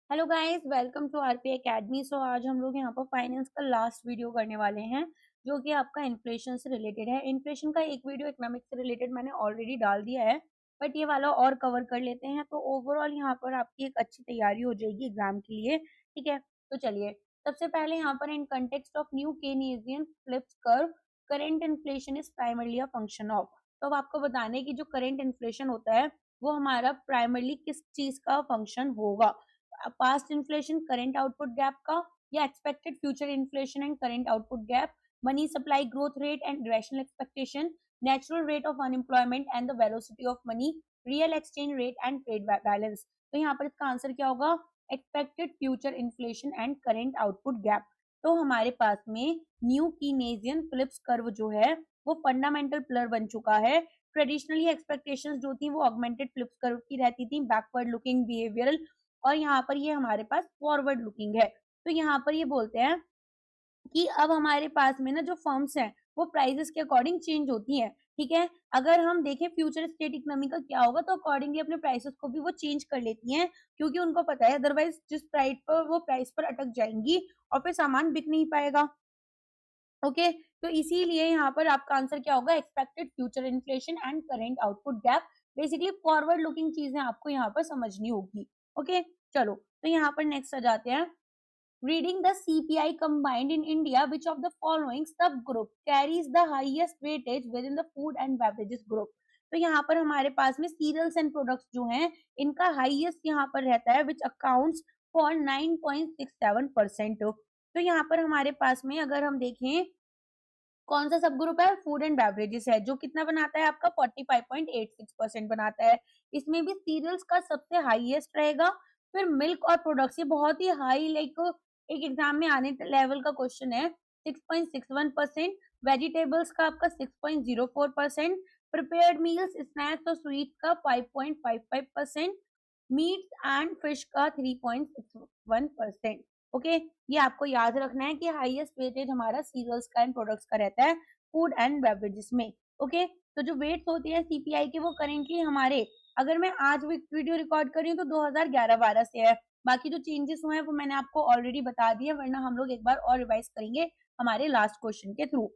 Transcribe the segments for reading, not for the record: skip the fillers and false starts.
Hello guys, welcome to RP academy. So आज हम लोग यहाँ पर फाइनेंस का लास्ट वीडियो करने वाले हैं जो कि आपका इन्फ्लेशन से रिलेटेड है। इन्फ्लेशन का एक वीडियो इकोनॉमिक्स से रिलेटेड मैंने ऑलरेडी डाल दिया है, बट ये वाला और कवर कर लेते हैं तो ओवरऑल यहाँ पर आपकी एक अच्छी तैयारी हो जाएगी एग्जाम के लिए। ठीक है, तो चलिए सबसे पहले यहाँ पर in context of new Keynesian Phillips curve, current inflation is primarily a function of. तो अब आपको बताने की जो करेंट इन्फ्लेशन होता है वो हमारा प्राइमरली किस चीज का फंक्शन होगा, past inflation current output gap का, या expected future inflation and current output gap, money supply growth rate and rational expectation, natural rate of unemployment and the velocity of money, real exchange rate and trade balance. तो यहाँ पर इसका answer क्या होगा? Expected future inflation and current output gap. तो हमारे पास में न्यू कीनेजियन फिलिप्स कर्व जो है वो फंडामेंटल पिलर बन चुका है। ट्रेडिशनली एक्सपेक्टेशंस जो थी वो ऑगमेंटेड फिलिप्स कर्व की रहती थी, बैकवर्ड लुकिंग बिहेवियरल, और यहाँ पर ये हमारे पास फॉरवर्ड लुकिंग है। तो यहाँ पर ये बोलते हैं कि अब हमारे पास में ना जो फर्म्स हैं वो प्राइसेस के अकॉर्डिंग चेंज होती हैं। ठीक है, अगर हम देखें फ्यूचर स्टेट इकोनॉमी का क्या होगा तो अकॉर्डिंगली अपने प्राइसेस को भी वो चेंज कर लेती हैं, क्योंकि उनको पता है अदरवाइज जिस प्राइस पर वो प्राइस पर अटक जाएंगी और फिर सामान बिक नहीं पाएगा। ओके, तो इसीलिए यहाँ पर आपका आंसर क्या होगा? Expected future inflation and current output gap. Basically forward looking चीजें आपको यहाँ पर समझनी होगी। ओके, चलो तो यहाँ पर नेक्स्ट आ जाते हैं। Reading the CPI combined in India, which of the following सब group carries the highest weightage with in the food and beverages group. तो यहाँ पर हमारे पास में सीरियल्स एंड प्रोडक्ट्स जो हैं इनका हाईएस्ट यहाँ पर रहता है, विच अकाउंट्स फॉर 9.67%। तो यहाँ पर हमारे पास में अगर हम देखें कौन सा सब ग्रुप है, फूड एंड बेवरेजेस है, जो कितना बनाता है आपका 45.86% बनाता है। इसमें भी सीरियल्स का सबसे हाईएस्ट रहेगा, फिर मिल्क और प्रोडक्ट्स, ये बहुत ही हाई, लाइक एक एग्जाम में आने लेवल का क्वेश्चन है। 6.61%, वेजिटेबल्स का आपका 6.04%, प्रिपेयर्ड मील्स स्नैक्स और स्वीट्स का 5.55%, मीट एंड फिश का 3.61%। ओके, ये आपको याद रखना है कि हाईएस्ट वेटेज हमारा सीरियल्स का एंड प्रोडक्ट्स का रहता है फूड एंड बेवरेजेस में। ओके, तो जो वेट्स होती है सीपीआई के वो करेंटली हमारे, अगर मैं आज वीडियो रिकॉर्ड कर रही हूँ तो 2011-12 से है। बाकी जो चेंजेस हुए हैं वो मैंने आपको ऑलरेडी बता दिया, वरना हम लोग एक बार और रिवाइज करेंगे हमारे लास्ट क्वेश्चन के थ्रू।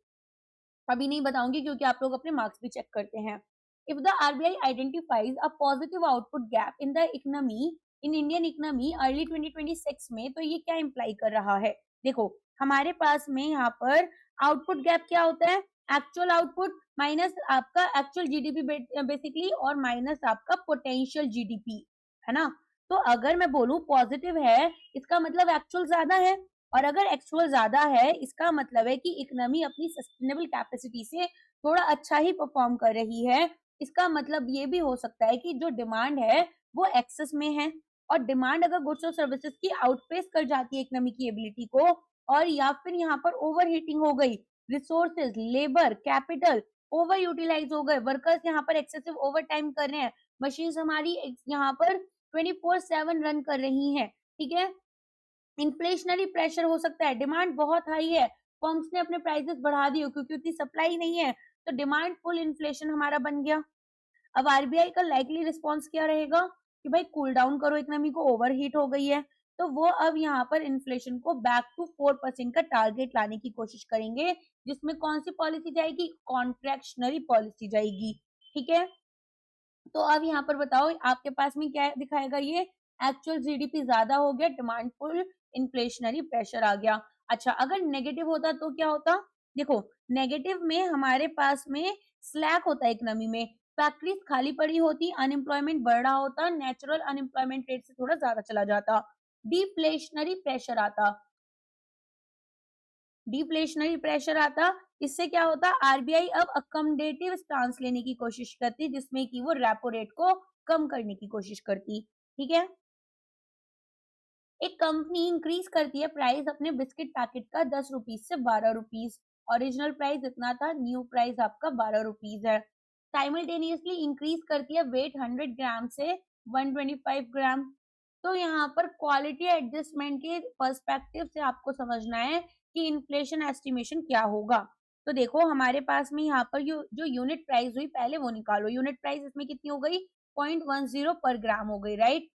अभी नहीं बताऊंगी क्योंकि आप लोग अपने मार्क्स भी चेक करते हैं। If the RBI identifies a positive output gap in the economy, in Indian economy early 2026 में, तो ये क्या इंप्लाई कर रहा है? देखो हमारे पास में यहाँ पर आउटपुट गैप क्या होता है? एक्चुअल आउटपुट माइनस आपका एक्चुअल जीडीपी बेसिकली, और माइनस आपका पोटेंशियल जीडीपी, है ना। तो अगर मैं बोलूं पॉजिटिव है इसका मतलब एक्चुअल ज्यादा है, और अगर एक्चुअल ज्यादा है इसका मतलब है कि इकोनॉमी अपनी सस्टेनेबल कैपेसिटी से थोड़ा अच्छा ही परफॉर्म कर रही है। इसका मतलब ये भी हो सकता है कि जो डिमांड है वो एक्सेस में है, और डिमांड अगर गुड्स और सर्विसेज की आउटपेस कर जाती है इकोनॉमी की एबिलिटी को, और या फिर यहाँ पर ओवर हीटिंग हो गई, resources, labour, capital over utilise हो गए, वर्कर्स यहाँ पर एक्सेसिव ओवर टाइम कर रहे हैं, मशीन हमारी यहाँ पर 24/7 रन कर रही हैं। ठीक है, इन्फ्लेशनरी प्रेशर हो सकता है, डिमांड बहुत हाई है, फर्म्स ने अपने प्राइसेस बढ़ा दिए क्योंकि उतनी सप्लाई नहीं है, तो डिमांड पुल इन्फ्लेशन हमारा बन गया। अब आरबीआई का लाइकली रिस्पॉन्स क्या रहेगा कि भाई कूल डाउन करो, इकोनॉमी को ओवरहीट हो गई है, तो वो अब यहाँ पर इन्फ्लेशन को बैक टू 4% का टारगेट लाने की कोशिश करेंगे, जिसमें कौन सी पॉलिसी जाएगी? कॉन्ट्रैक्शनरी पॉलिसी जाएगी। ठीक है, तो अब यहाँ पर बताओ आपके पास में क्या दिखाएगा? ये एक्चुअल जीडीपी ज्यादा हो गया, डिमांड पुल इन्फ्लेशनरी प्रेशर आ गया। अच्छा, अगर नेगेटिव होता तो क्या होता? देखो नेगेटिव में हमारे पास में स्लैक होता है इकोनॉमी में, फैक्ट्रीज खाली पड़ी होती, अनएम्प्लॉयमेंट बढ़ रहा होता, नेचुरल अनएम्प्लॉयमेंट रेट से थोड़ा ज्यादा चला जाता, डिफ्लेशनरी प्रेशर आता, डिफ्लेशनरी प्रेशर आता। इससे क्या होता? आरबीआई अब अकोमोडेटिव स्टांस लेने की कोशिश करती, जिसमें कि वो रेपो रेट को कम करने की कोशिश करती। ठीक है, एक कंपनी इंक्रीज करती है प्राइस अपने बिस्किट पैकेट का 10 रुपीज से 12 रुपीज, ओरिजिनल प्राइस इतना था, न्यू प्राइस आपका 12 रुपीज है। साइमल्टेनियसली इंक्रीज करती है वेट 100 ग्राम से 125 ग्राम। तो यहाँ पर क्वालिटी एडजस्टमेंट के पर्सपेक्टिव से आपको समझना है कि इन्फ्लेशन एस्टिमेशन क्या होगा। तो देखो हमारे पास में यहाँ पर जो यूनिट प्राइस हुई पहले वो निकालो, यूनिट प्राइस इसमें कितनी हो गई? 0.10 पर ग्राम हो गई, राइट।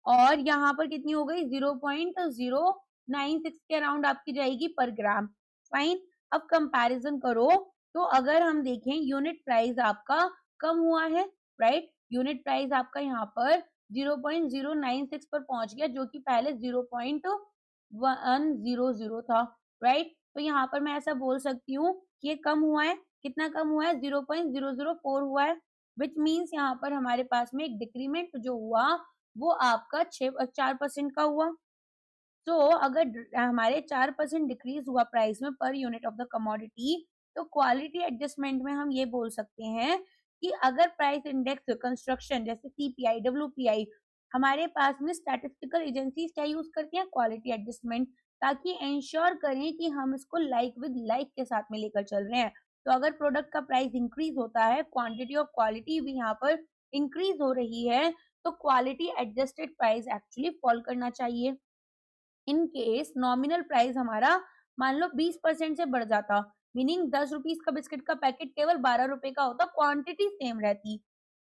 और यहाँ पर कितनी हो गई 0.096 के अराउंड आपकी जाएगी पर ग्राम। फाइन। अब कंपैरिजन करो तो अगर हम देखें यूनिट प्राइस आपका कम हुआ है, राइट। यूनिट प्राइस आपका यहाँ पर 0.096 पर पहुंच गया, जो कि पहले 0.100 था, राइट। तो यहाँ पर मैं ऐसा बोल सकती हूँ कि ये कम हुआ है। कितना कम हुआ है? 0.004 हुआ है, विच मीन्स यहाँ पर हमारे पास में एक डिक्रीमेंट जो हुआ वो आपका 4% का हुआ। तो अगर हमारे 4% डिक्रीज हुआ प्राइस में per unit of the commodity, तो क्वालिटी एडजस्टमेंट में हम ये बोल सकते हैं कि अगर प्राइस इंडेक्स कंस्ट्रक्शन जैसे सीपीआई, डब्ल्यूपीआई, हमारे पास में स्टैटिस्टिकल एजेंसीज क्या यूज करती हैं? क्वालिटी एडजस्टमेंट, ताकि इंश्योर करें कि हम इसको लाइक विद लाइक के साथ में लेकर चल रहे हैं। तो अगर प्रोडक्ट का प्राइस इंक्रीज होता है, क्वांटिटी और क्वालिटी भी यहाँ पर इंक्रीज हो रही है, तो quality adjusted price actually fall करना चाहिए। इन केस नॉमिनल प्राइस हमारा मान लो 20% से बढ़ जाता, मीनिंग 10 रुपीज का बिस्किट का पैकेट केवल 12 रुपए का होता, क्वांटिटी सेम रहती,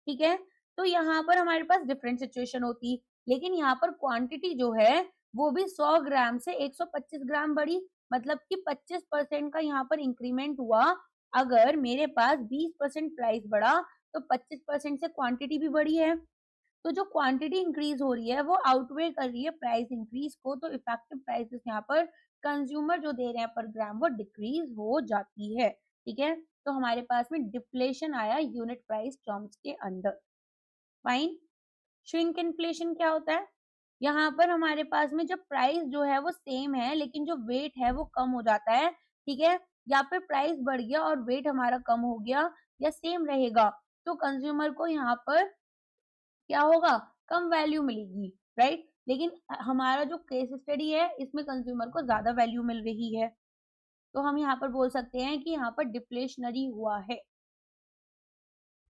ठीक है। तो यहाँ पर हमारे पास डिफरेंट सिचुएशन होती, लेकिन यहाँ पर क्वांटिटी जो है वो भी 100 ग्राम से 125 ग्राम बढ़ी, मतलब कि 25% का यहाँ पर इंक्रीमेंट हुआ। अगर मेरे पास 20% प्राइस बढ़ा तो 25% से क्वांटिटी भी बढ़ी है। तो जो क्वांटिटी इंक्रीज हो रही है वो आउटवे कर रही है प्राइस इंक्रीज को, तो इफेक्टिव प्राइसेस यहाँ पर कंज्यूमर जो दे रहे हैं पर ग्राम वो डिक्रीज हो जाती है, ठीक है। तो हमारे पास में डिफ्लेशन आया यूनिट प्राइस टर्म्स के अंदर। फाइन। श्रिंक इन्फ्लेशन क्या होता है? यहाँ पर हमारे पास में जब प्राइस जो है वो सेम है लेकिन जो वेट है वो कम हो जाता है, ठीक है। या फिर प्राइस बढ़ गया और वेट हमारा कम हो गया या सेम रहेगा, तो कंज्यूमर को यहाँ पर क्या होगा? कम वैल्यू मिलेगी, राइट। लेकिन हमारा जो केस स्टडी है इसमें कंज्यूमर को ज्यादा वैल्यू मिल रही है, तो हम यहाँ पर बोल सकते हैं कि यहाँ पर डिफ्लेशनरी हुआ है।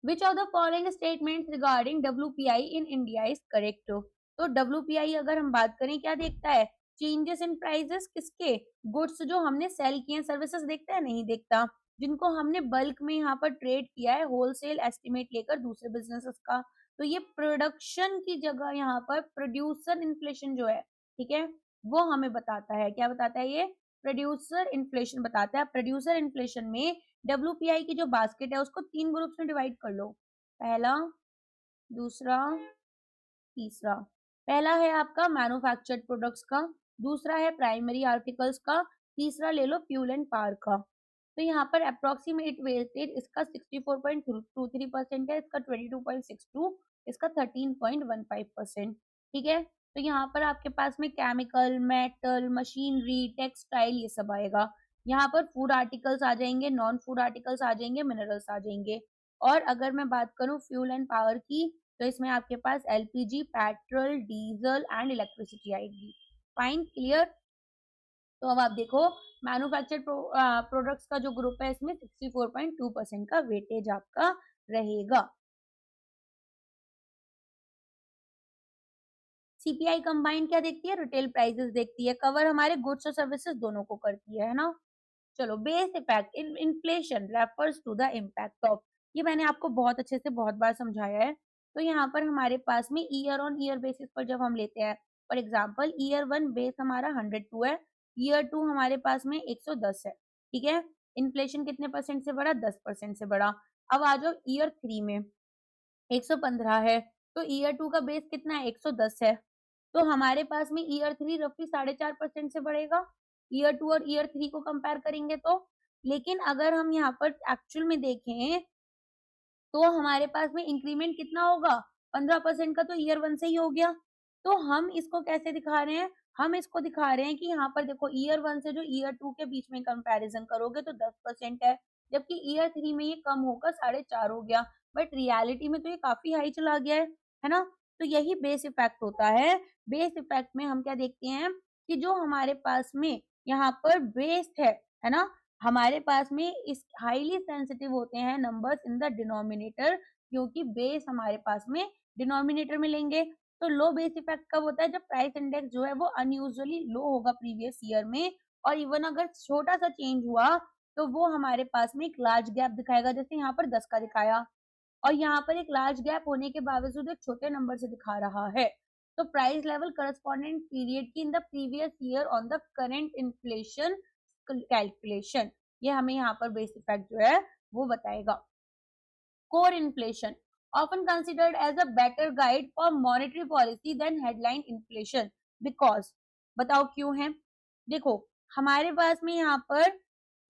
Which of the following statements regarding WPI in India is correct? तो WPI अगर हम बात करें क्या देखता है? चेंजेस इन प्राइसेस किसके? गुड्स जो हमने सेल किए, सर्विसेज देखता है? नहीं देखता। जिनको हमने बल्क में यहाँ पर ट्रेड किया है, होलसेल एस्टिमेट लेकर दूसरे बिजनेसेस का, तो ये प्रोडक्शन की जगह यहाँ पर प्रोड्यूसर इन्फ्लेशन जो है, ठीक है, वो हमें बताता है। क्या बताता है? ये प्रोड्यूसर इन्फ्लेशन बताता है। प्रोड्यूसर इन्फ्लेशन में WPI की जो बास्केट है उसको 3 ग्रुप्स में डिवाइड कर लो, पहला, दूसरा, तीसरा। पहला है आपका मैन्युफैक्चर्ड प्रोडक्ट्स का, दूसरा है प्राइमरी आर्टिकल्स का, तीसरा ले लो फ्यूल एंड पावर का। तो यहाँ पर अप्रोक्सीमेट वेस्टेज इसका 64.23% है, इसका 22.62, इसका 13.15%, ठीक है। तो यहाँ पर आपके पास में केमिकल, मेटल, मशीनरी, टेक्सटाइल ये सब आएगा। यहाँ पर फूड आर्टिकल्स आ जाएंगे, नॉन फूड आर्टिकल्स आ जाएंगे, मिनरल्स आ जाएंगे। और अगर मैं बात करूँ फ्यूल एंड पावर की, तो इसमें आपके पास LPG, petrol, diesel and electricity आएगी। Fine, clear. तो अब आप देखो मैन्युफैक्चर्ड प्रोडक्ट्स का जो ग्रुप है इसमें 64.2% का वेटेज आपका रहेगा। सीपीआई कंबाइंड क्या देखती है? रिटेल प्राइसेस देखती है, कवर हमारे गुड्स और सर्विसेज दोनों को करती है ना। चलो, base effect in inflation refers to the impact of, ये मैंने आपको बहुत अच्छे से बहुत बार समझाया है। तो यहाँ पर हमारे पास में ईयर ऑन ईयर बेसिस पर जब हम लेते हैं, फॉर एग्जांपल ईयर 1 बेस हमारा 102 है, ईयर 2 हमारे पास में 110 है, ठीक है। इन्फ्लेशन कितने परसेंट से बढ़ा? 10% से बढ़ा। अब आ जाओ ईयर 3 में 115 है, तो ईयर 2 का बेस कितना है? 110 है, तो हमारे पास में ईयर 3 रफली 4.5% से बढ़ेगा, ईयर 2 और ईयर 3 को कंपेयर करेंगे तो। लेकिन अगर हम यहाँ पर एक्चुअल में देखें तो हमारे पास में इंक्रीमेंट कितना होगा? 15% का तो ईयर 1 से ही हो गया। तो हम इसको कैसे दिखा रहे हैं? हम इसको दिखा रहे हैं कि यहाँ पर देखो ईयर 1 से जो ईयर 2 के बीच में कंपैरिजन करोगे तो 10% है, जबकि ईयर 3 में ये कम होकर 4.5 हो गया, बट रियलिटी में तो ये काफी हाई चला गया है ना। तो यही बेस इफेक्ट होता है। बेस इफेक्ट में हम क्या देखते हैं कि जो हमारे पास में यहाँ पर बेस है ना, हमारे पास में इस हाईली सेंसिटिव होते हैं नंबर्स इन द डिनोमिनेटर, क्योंकि बेस हमारे पास में डिनोमिनेटर में लेंगे। तो लो बेस इफेक्ट कब होता है? जब प्राइस इंडेक्स जो है वो अनयूजुअली लो होगा प्रीवियस ईयर में, और इवन अगर छोटा सा चेंज हुआ तो वो हमारे पास में एक लार्ज गैप दिखाएगा, जैसे यहाँ पर 10 का दिखाया, और यहाँ पर एक लार्ज गैप होने के बावजूद एक छोटे नंबर से दिखा रहा है। तो प्राइस लेवल करस्पॉन्डेंट पीरियड की in the previous year on the current inflation calculation, ये हमें यहाँ पर बेस इफेक्ट जो है वो बताएगा। Core inflation often considered as a better guide for monetary policy than headline inflation because, बताओ क्यों है? देखो, हमारे पास में यहाँ पर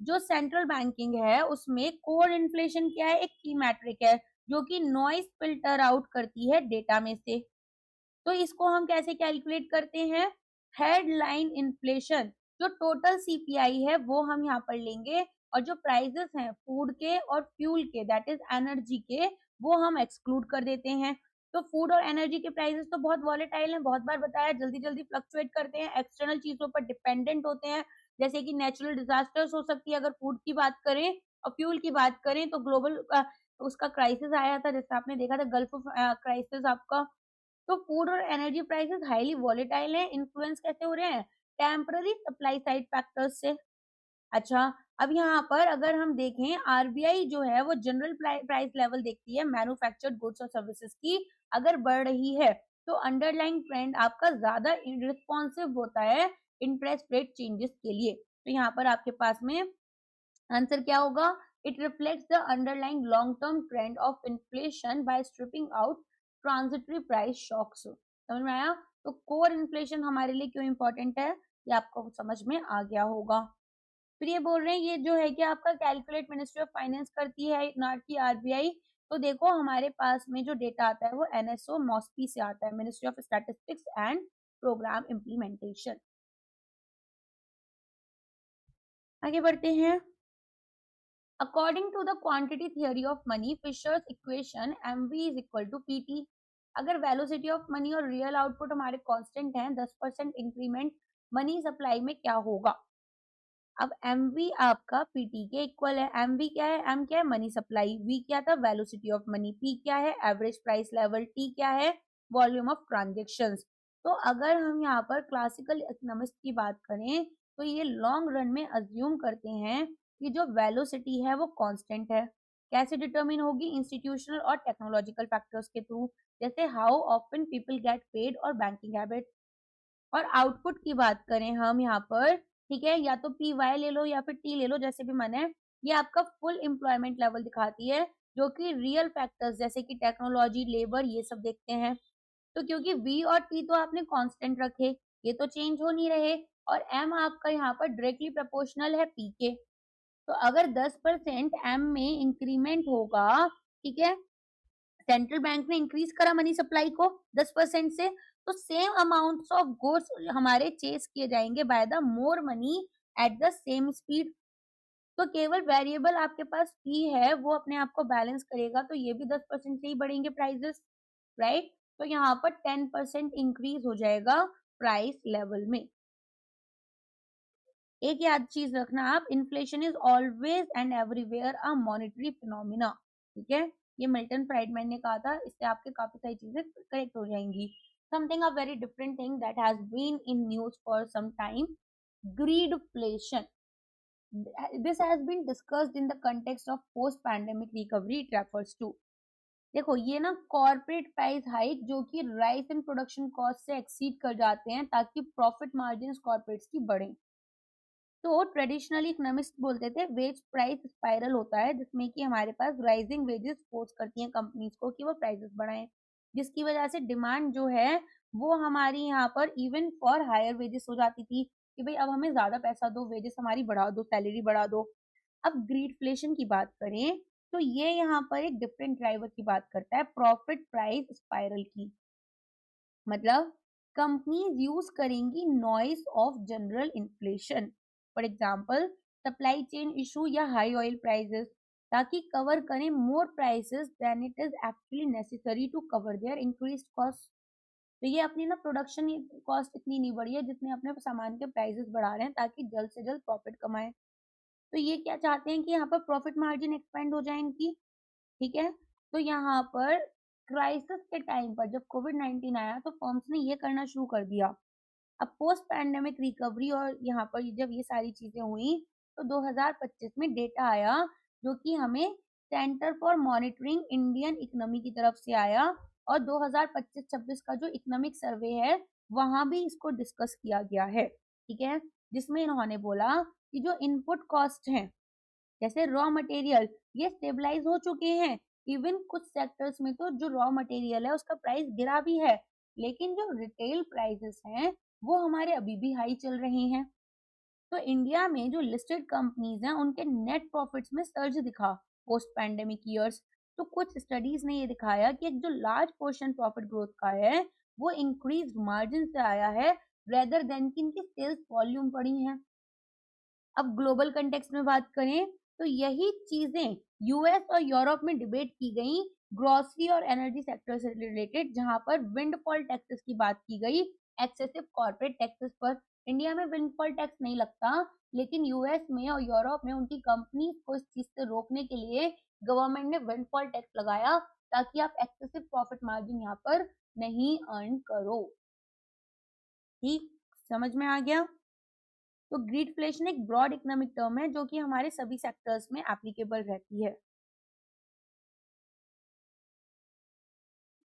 जो सेंट्रल बैंकिंग है उसमें कोर इन्फ्लेशन क्या है, एक की मैट्रिक है जो कि नॉइस फिल्टर आउट करती है डेटा में से। तो इसको हम कैसे कैलकुलेट करते हैं? हेडलाइन इन्फ्लेशन, जो टोटल सीपीआई है वो हम यहाँ पर लेंगे और जो प्राइसेस हैं फूड के और फ्यूल के, दैट इज एनर्जी के, वो हम एक्सक्लूड कर देते हैं। तो फूड और एनर्जी के प्राइसेस तो बहुत वॉलेटाइल हैं, बहुत बार बताया, जल्दी जल्दी फ्लक्चुएट करते हैं, एक्सटर्नल चीजों पर डिपेंडेंट होते हैं, जैसे कि नेचुरल डिजास्टर्स हो सकती है अगर फूड की बात करें, और फ्यूल की बात करें तो ग्लोबल उसका क्राइसिस आया था, जैसे आपने देखा था गल्फ क्राइसिस आपका। तो फूड और एनर्जी प्राइसेस हाईली वॉलेटाइल हैं, इन्फ्लुएंस कैसे हो रहे हैं? टेम्पररी सप्लाई साइड फैक्टर्स से। अच्छा, अब यहाँ पर अगर हम देखें, आरबीआई जो है वो जनरल प्राइस लेवल देखती है मैन्युफैक्चर्ड गुड्स और सर्विसेज की, अगर बढ़ रही है तो अंडरलाइंग ट्रेंड आपका ज्यादा रिस्पॉन्सिव होता है इंटरेस्ट रेट चेंजेस के लिए। तो यहाँ पर आपके पास में आंसर क्या होगा? It reflects the underlying long term trend of inflation by stripping out transitory price shocks. समझ में आया? तो कोर इन्फ्लेशन हमारे लिए क्यों इंपॉर्टेंट है, ये आपको समझ में आ गया होगा। फिर ये बोल रहे हैं ये जो है कि आपका कैलकुलेट मिनिस्ट्री ऑफ फाइनेंस करती है, नॉट की आरबीआई। तो देखो हमारे पास में जो डेटा आता है वो एनएसओ मॉस्पी से आता है, ministry of statistics and programme implementation. आगे बढ़ते हैं। According to the quantity theory of money, Fisher's equation MV is equal to PT. अगर वेलोसिटी ऑफ मनी और रियल आउटपुट हमारे कांस्टेंट हैं, 10% इंक्रीमेंट मनी सप्लाई में क्या होगा? अब एमवी आपका पीटी के इक्वल है। एमवी क्या है? एम क्या है? Money supply. वी क्या था? Velocity of money. पी क्या है? Average price level. टी क्या है? Volume of transactions. तो अगर हम यहाँ पर क्लासिकल इकोनॉमिक्स की बात करें तो ये लॉन्ग रन में अज्यूम करते हैं कि जो वेलोसिटी है वो कांस्टेंट है। कैसे डिटरमिन होगी? इंस्टीट्यूशनल और टेक्नोलॉजिकल फैक्टर्स के थ्रू, जैसे how often people get paid और बैंकिंग हैबिट। और आउटपुट की बात करें हम यहाँ पर, ठीक है, या तो पी वाई ले लो या फिर टी ले लो, जैसे भी मन है, ये आपका फुल एम्प्लॉयमेंट लेवल दिखाती है, जो कि रियल फैक्टर्स जैसे कि टेक्नोलॉजी, लेबर, ये सब देखते हैं। तो क्योंकि वी और टी तो आपने कांस्टेंट रखे, ये तो चेंज हो नहीं रहे, और एम आपका यहाँ पर डायरेक्टली प्रोपोर्शनल है पी के। तो अगर 10% एम में इंक्रीमेंट होगा, ठीक है, सेंट्रल बैंक ने इंक्रीज करा मनी सप्लाई को 10% से, तो सेम अमाउंट ऑफ गुड्स हमारे चेस किए जाएंगे by the more money at the same speed. तो केवल वेरिएबल आपके पास पी है, वो अपने आप को बैलेंस करेगा, तो ये भी 10% से ही बढ़ेंगे प्राइसेस, राइट? तो यहाँ पर 10% इंक्रीज हो जाएगा प्राइस लेवल में। एक याद चीज रखना आप, inflation is always and everywhere a monetary phenomena. ठीक है, ये मिल्टन फ्राइडमैन ने कहा था, इससे आपके काफी सारी चीजें करेक्ट हो जाएंगी। Something a very different thing that has been in news for some time, greedflation. This has been discussed in the context of post pandemic recovery. It refers to, देखो ये ना कॉर्पोरेट प्राइस हाइक जो कि rice in production cost से exceed कर जाते हैं ताकि प्रॉफिट मार्जिन कॉर्पोरेट्स की बढ़े। तो ट्रेडिशनली इकोनॉमिस्ट बोलते थे वेज प्राइस स्पाइरल होता है, जिसमें कि हमारे पास राइजिंग वेजेस फोर्स करती हैं कंपनीज को कि वो प्राइसेस बढ़ाएं, जिसकी वजह से डिमांड जो है वो हमारी यहाँ पर इवन फॉर हायर वेजेस हो जाती थी कि भाई अब हमें ज्यादा पैसा दो, वेजेस हमारी बढ़ा दो, सैलरी बढ़ा दो। अब ग्रीडफ्लेशन की बात करें तो ये यहाँ पर एक डिफरेंट ड्राइवर की बात करता है, प्रॉफिट प्राइस स्पाइरल की। मतलब कंपनीज यूज करेंगी noise of general inflation, for example supply chain issue या हाई ऑयल प्राइसेस, ताकि कवर करें more prices than it is actually necessary to cover their increased cost. तो ये अपनी ना प्रोडक्शन कॉस्ट इतनी नहीं बढ़ी है जितने अपने सामान के प्राइसेस बढ़ा रहे हैं ताकि जल्द से जल्द प्रॉफिट कमाएं। तो ये क्या चाहते हैं कि यहाँ पर प्रॉफिट मार्जिन एक्सपेंड हो जाए इनकी, ठीक है। तो यहाँ पर क्राइसिस के टाइम पर जब कोविड-19 आया तो फर्म्स ने ये करना शुरू कर दिया। अब पोस्ट पैंडेमिक रिकवरी और यहाँ पर जब ये सारी चीजें हुई तो 2025 में डेटा आया जो कि हमें centre for monitoring Indian economy की तरफ से आया, और 2025-26 का जो इकोनॉमिक सर्वे है वहां भी इसको डिस्कस किया गया है, ठीक है, जिसमें इन्होंने बोला कि जो इनपुट कॉस्ट है जैसे रॉ मटेरियल ये स्टेबलाइज हो चुके हैं। इवन कुछ सेक्टर्स में तो जो रॉ मटेरियल है उसका प्राइस गिरा भी है, लेकिन जो रिटेल प्राइसेस हैं वो हमारे अभी भी हाई चल रहे हैं। तो इंडिया में जो लिस्टेड कंपनीज हैं उनके नेट प्रॉफिट्स में सर्ज दिखा पोस्ट पैंडेमिक ईयर्स। तो कुछ स्टडीज ने ये दिखाया कि एक जो लार्ज पोर्शन प्रॉफिट ग्रोथ का है वो इंक्रीज मार्जिन से आया है रेदर देन कि इनकी सेल्स वॉल्यूम बढ़ी है। अब ग्लोबल कंटेक्स्ट में बात करें तो यही चीजें यूएस और यूरोप में डिबेट की गई ग्रोसरी और एनर्जी सेक्टर से रिलेटेड, जहां पर विंडफॉल टैक्सेस की बात की गई एक्सेसिव कॉर्पोरेट टैक्सेस पर। इंडिया में विंडफॉल टैक्स नहीं लगता, लेकिन यूएस में और यूरोप में उनकी कंपनी को इस चीज से रोकने के लिए गवर्नमेंट ने विंडफॉल टैक्स लगाया ताकि आप एक्सेसिव प्रॉफिट मार्जिन यहाँ पर नहीं अर्न करो। ठीक, समझ में आ गया? तो ग्रीडफ्लेशन एक ब्रॉड इकोनॉमिक टर्म है जो कि हमारे सभी सेक्टर्स में एप्लीकेबल रहती है।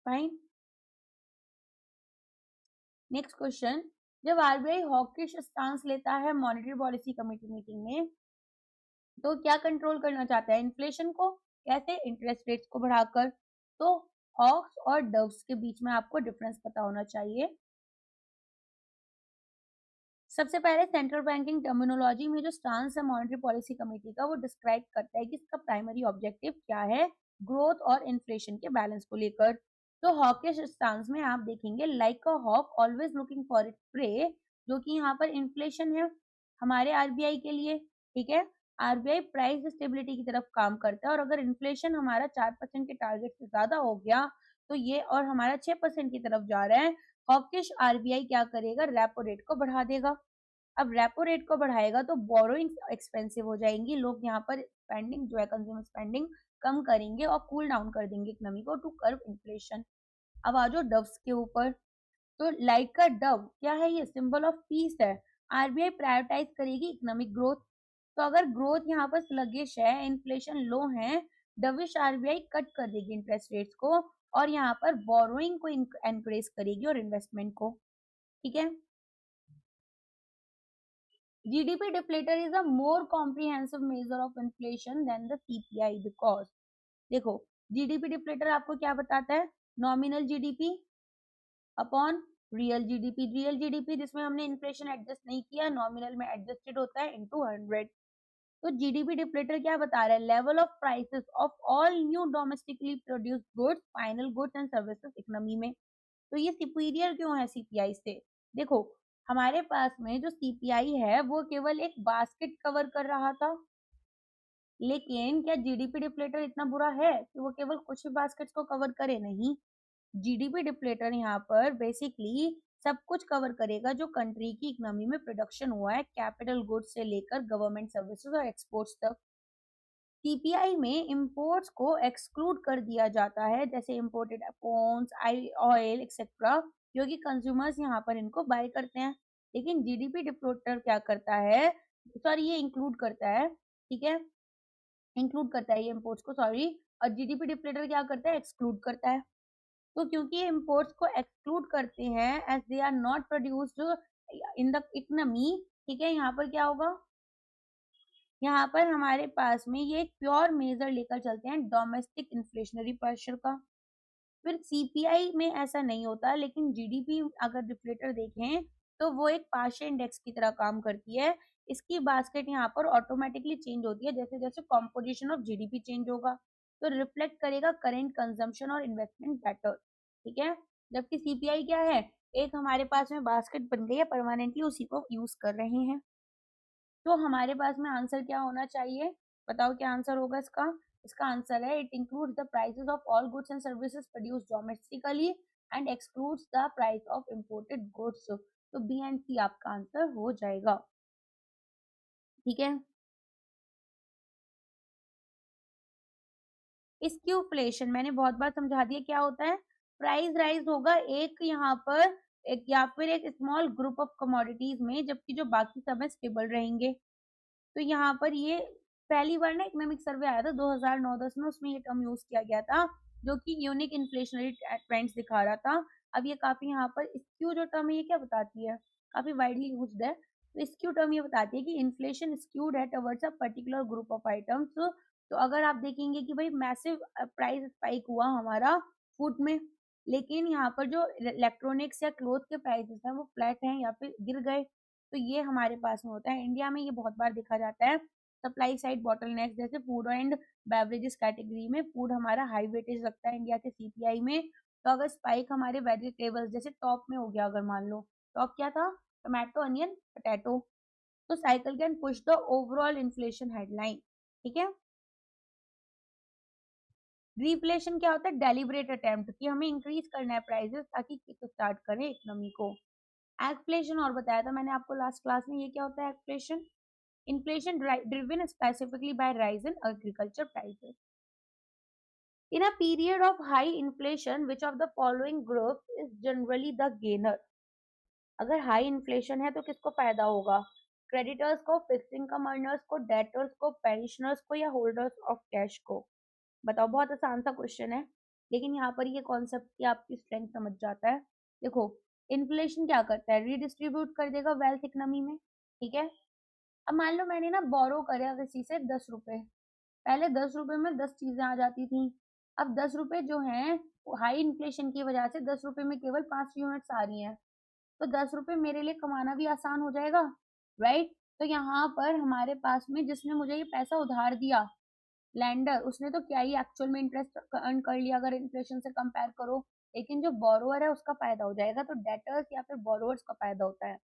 फाइन। नेक्स्ट क्वेश्चन, जब आरबीआई हॉकिश स्टांस लेता है मॉनेटरी पॉलिसी कमेटी मीटिंग में तो क्या कंट्रोल करना चाहता है इन्फ्लेशन को? कैसे? इंटरेस्ट रेट्स को बढ़ाकर। तो हॉक्स और डव्स के बीच में आपको डिफरेंस पता होना चाहिए। सबसे पहले सेंट्रल बैंकिंग टर्मिनोलॉजी में जो स्टांस है मॉनेटरी पॉलिसी कमेटी का वो डिस्क्राइब करता है कि इसका प्राइमरी ऑब्जेक्टिव क्या है ग्रोथ और इन्फ्लेशन के बैलेंस को लेकर। तो हॉकिश स्टांस में आप देखेंगे like a hawk always looking for it prey, जो कि यहाँ पर इन्फ्लेशन है हमारे आरबीआई के लिए, ठीक है। आरबीआई प्राइस स्टेबिलिटी की तरफ काम करता है और अगर इन्फ्लेशन हमारा 4% के टारगेट से ज्यादा हो गया तो ये और हमारा 6% की तरफ जा रहा है, हॉकिश आरबीआई क्या करेगा, रेपो रेट को बढ़ा देगा। अब रेपो रेट को बढ़ाएगा तो बोरोइंग एक्सपेंसिव हो जाएंगी, लोग यहाँ पर स्पेंडिंग जो है कंज्यूमर स्पेंडिंग कम करेंगे और कूल डाउन कर देंगे इकोनॉमी को टू कर्व इन्फ्लेशन। अब आ जाओ डव्स के ऊपर। तो लाइक का डव क्या है, ये सिंबल ऑफ पीस है। आरबीआई प्रायोरिटाइज करेगी इकोनॉमिक ग्रोथ। तो अगर ग्रोथ यहाँ पर स्लगिश है, इन्फ्लेशन लो है, डविश आरबीआई कट कर देगी इंटरेस्ट रेट्स को और यहाँ पर बोरोइंग को एनकरेज करेगी और इन्वेस्टमेंट को, ठीक है। GDP deflator is a more comprehensive measure of inflation than the CPI because देखो GDP deflator आपको क्या बताता है, nominal GDP upon real GDP जिसमें हमने इन्फ्लेशन एडजस्ट नहीं किया, नॉमिनल में एडजस्टेड होता है इनटू 100। तो जीडीपी डिप्लेटर क्या बता रहा है, level of prices of all new domestically produced goods final goods and services economy में। तो ये सुपीरियर क्यों है सीपीआई से? देखो हमारे पास में जो सीपीआई है वो केवल एक बास्केट कवर कर रहा था, लेकिन क्या जीडीपी डिप्लेटर इतना बुरा है कि वो केवल कुछ ही बास्केट्स को कवर करे? नहीं, जीडीपी डिप्लेटर यहाँ पर बेसिकली सब कुछ कवर करेगा जो कंट्री की इकोनॉमी में प्रोडक्शन हुआ है, कैपिटल गुड्स से लेकर गवर्नमेंट सर्विसेज और एक्सपोर्ट्स तक। सीपीआई में इंपोर्ट्स को एक्सक्लूड कर दिया जाता है, जैसे इंपोर्टेड फोन्स, ऑयल एक्सेट्रा, क्योंकि कंज्यूमर्स यहाँ पर इनको बाय करते हैं। लेकिन जीडीपी डिप्लोटर क्या करता है, सॉरी ये इंक्लूड करता है, ठीक है, इंक्लूड करता है ये इंपोर्ट्स को, सॉरी, और जीडीपी डिप्लेटर क्या करता है, एक्सक्लूड करता है। तो क्योंकि ये इंपोर्ट्स को एक्सक्लूड करते हैं as they are not produced in the economy, ठीक है, यहाँ पर क्या होगा, यहाँ पर हमारे पास में ये एक प्योर मेजर लेकर चलते हैं डोमेस्टिक इन्फ्लेशनरी प्रेशर का। फिर सीपीआई में ऐसा नहीं होता, लेकिन जीडीपी अगर डिफ्लेटर देखें तो वो एक पाशे इंडेक्स की तरह काम करती है। इसकी बास्केट यहाँ पर ऑटोमेटिकली चेंज होती है जैसे जैसे कॉम्पोजिशन ऑफ जीडीपी चेंज होगा, तो रिफ्लेक्ट करेगा करेंट कंजम्पशन और इन्वेस्टमेंट पैटर्न, ठीक है। जबकि सीपीआई क्या है, एक हमारे पास में बास्केट बन गई है परमानेंटली, उसी को यूज कर रहे हैं। तो हमारे पास में आंसर क्या होना चाहिए, बताओ क्या आंसर होगा इसका? इसका आंसर है it includes the prices of all goods and services produced domestically and excludes the price of imported goods. तो बी एंड सी आपका आंसर हो जाएगा, ठीक है। स्क्यूफ्लेशन मैंने बहुत बार समझा दिया क्या होता है, प्राइस राइज होगा एक यहाँ पर एक या फिर एक स्मॉल ग्रुप ऑफ कमोडिटीज में, जबकि जो बाकी सब है स्टेबल रहेंगे। तो यहाँ पर ये पहली बार ना इकोनॉमिक सर्वे आया था 2009-10 में, उसमें ये टर्म यूज किया गया था जो कि यूनिक इन्फ्लेशनरी ट्रेंड्स दिखा रहा था। अब ये काफी यहाँ पर स्क्यू जो टर्म है ये क्या बताती है, काफी वाइडली यूज्ड है। तो स्क्यू टर्म ये बताती है कि इन्फ्लेशन स्क्यूड है towards a particular group of items. तो अगर आप देखेंगे कि भाई मैसिव प्राइस स्पाइक हुआ हमारा फूड में, लेकिन यहाँ पर जो इलेक्ट्रॉनिक्स या क्लोथ के प्राइसेस हैं वो फ्लैट हैं या फिर गिर गए, तो ये हमारे पास में होता है। इंडिया में ये बहुत बार देखा जाता है। सप्लाई साइड बॉटलनेक्स, जैसे फूड एंड बेवरेजेस कैटेगरी में फूड हमारा हाई वेटेज रखता है इंडिया के सीपीआई में। तो अगर स्पाइक हमारे वेजिटेबल्स जैसे टॉप में हो गया, अगर मान लो टॉप क्या था, टोमेटो अनियन पोटैटो, तो cycle can push the overall inflation headline. ठीक है। रिफ्लेशन क्या होता है, डेलिब्रेट अटेम्प्ट कि हमें इंक्रीज करना है प्राइसेस ताकि किक स्टार्ट करें इकोनॉमी को। एगफ्लेशन और बताया था मैंने आपको लास्ट क्लास में, ये क्या होता है agflation, inflation driven specifically by rise in agriculture prices. In a period of high inflation, which of the following groups is generally the gainer? अगर हाई इन्फ्लेशन है तो किसको फायदा होगा, क्रेडिटर्स को, फिक्स इनकम अर्नर्स को, डेटर्स को, pensioners को, या होल्डर्स ऑफ कैश को? बताओ, बहुत आसान सा क्वेश्चन है, लेकिन यहाँ पर ये कॉन्सेप्ट की आपकी स्ट्रेंथ समझ जाता है। देखो, इन्फ्लेशन क्या करता है, रीडिस्ट्रीब्यूट कर देगा वेल्थ इकोनॉमी में। ठीक है। अब मान लो मैंने ना बोरो करे किसी से 10 रुपए, पहले 10 रुपए में 10 चीजें आ जाती थी। अब 10 रुपए जो हैं वो हाई इन्फ्लेशन की वजह से 10 रुपए में केवल 5 यूनिट्स आ रही हैं। तो 10 रुपए मेरे लिए कमाना भी आसान हो जाएगा, राइट। तो यहाँ पर हमारे पास में जिसने मुझे ये पैसा उधार दिया, लैंडर, उसने तो क्या ही एक्चुअल में इंटरेस्ट अर्न कर लिया अगर इन्फ्लेशन से कंपेयर करो, लेकिन जो बोरोअर है उसका फायदा हो जाएगा। तो डेटर्स या फिर बोरोअर्स का फायदा होता है।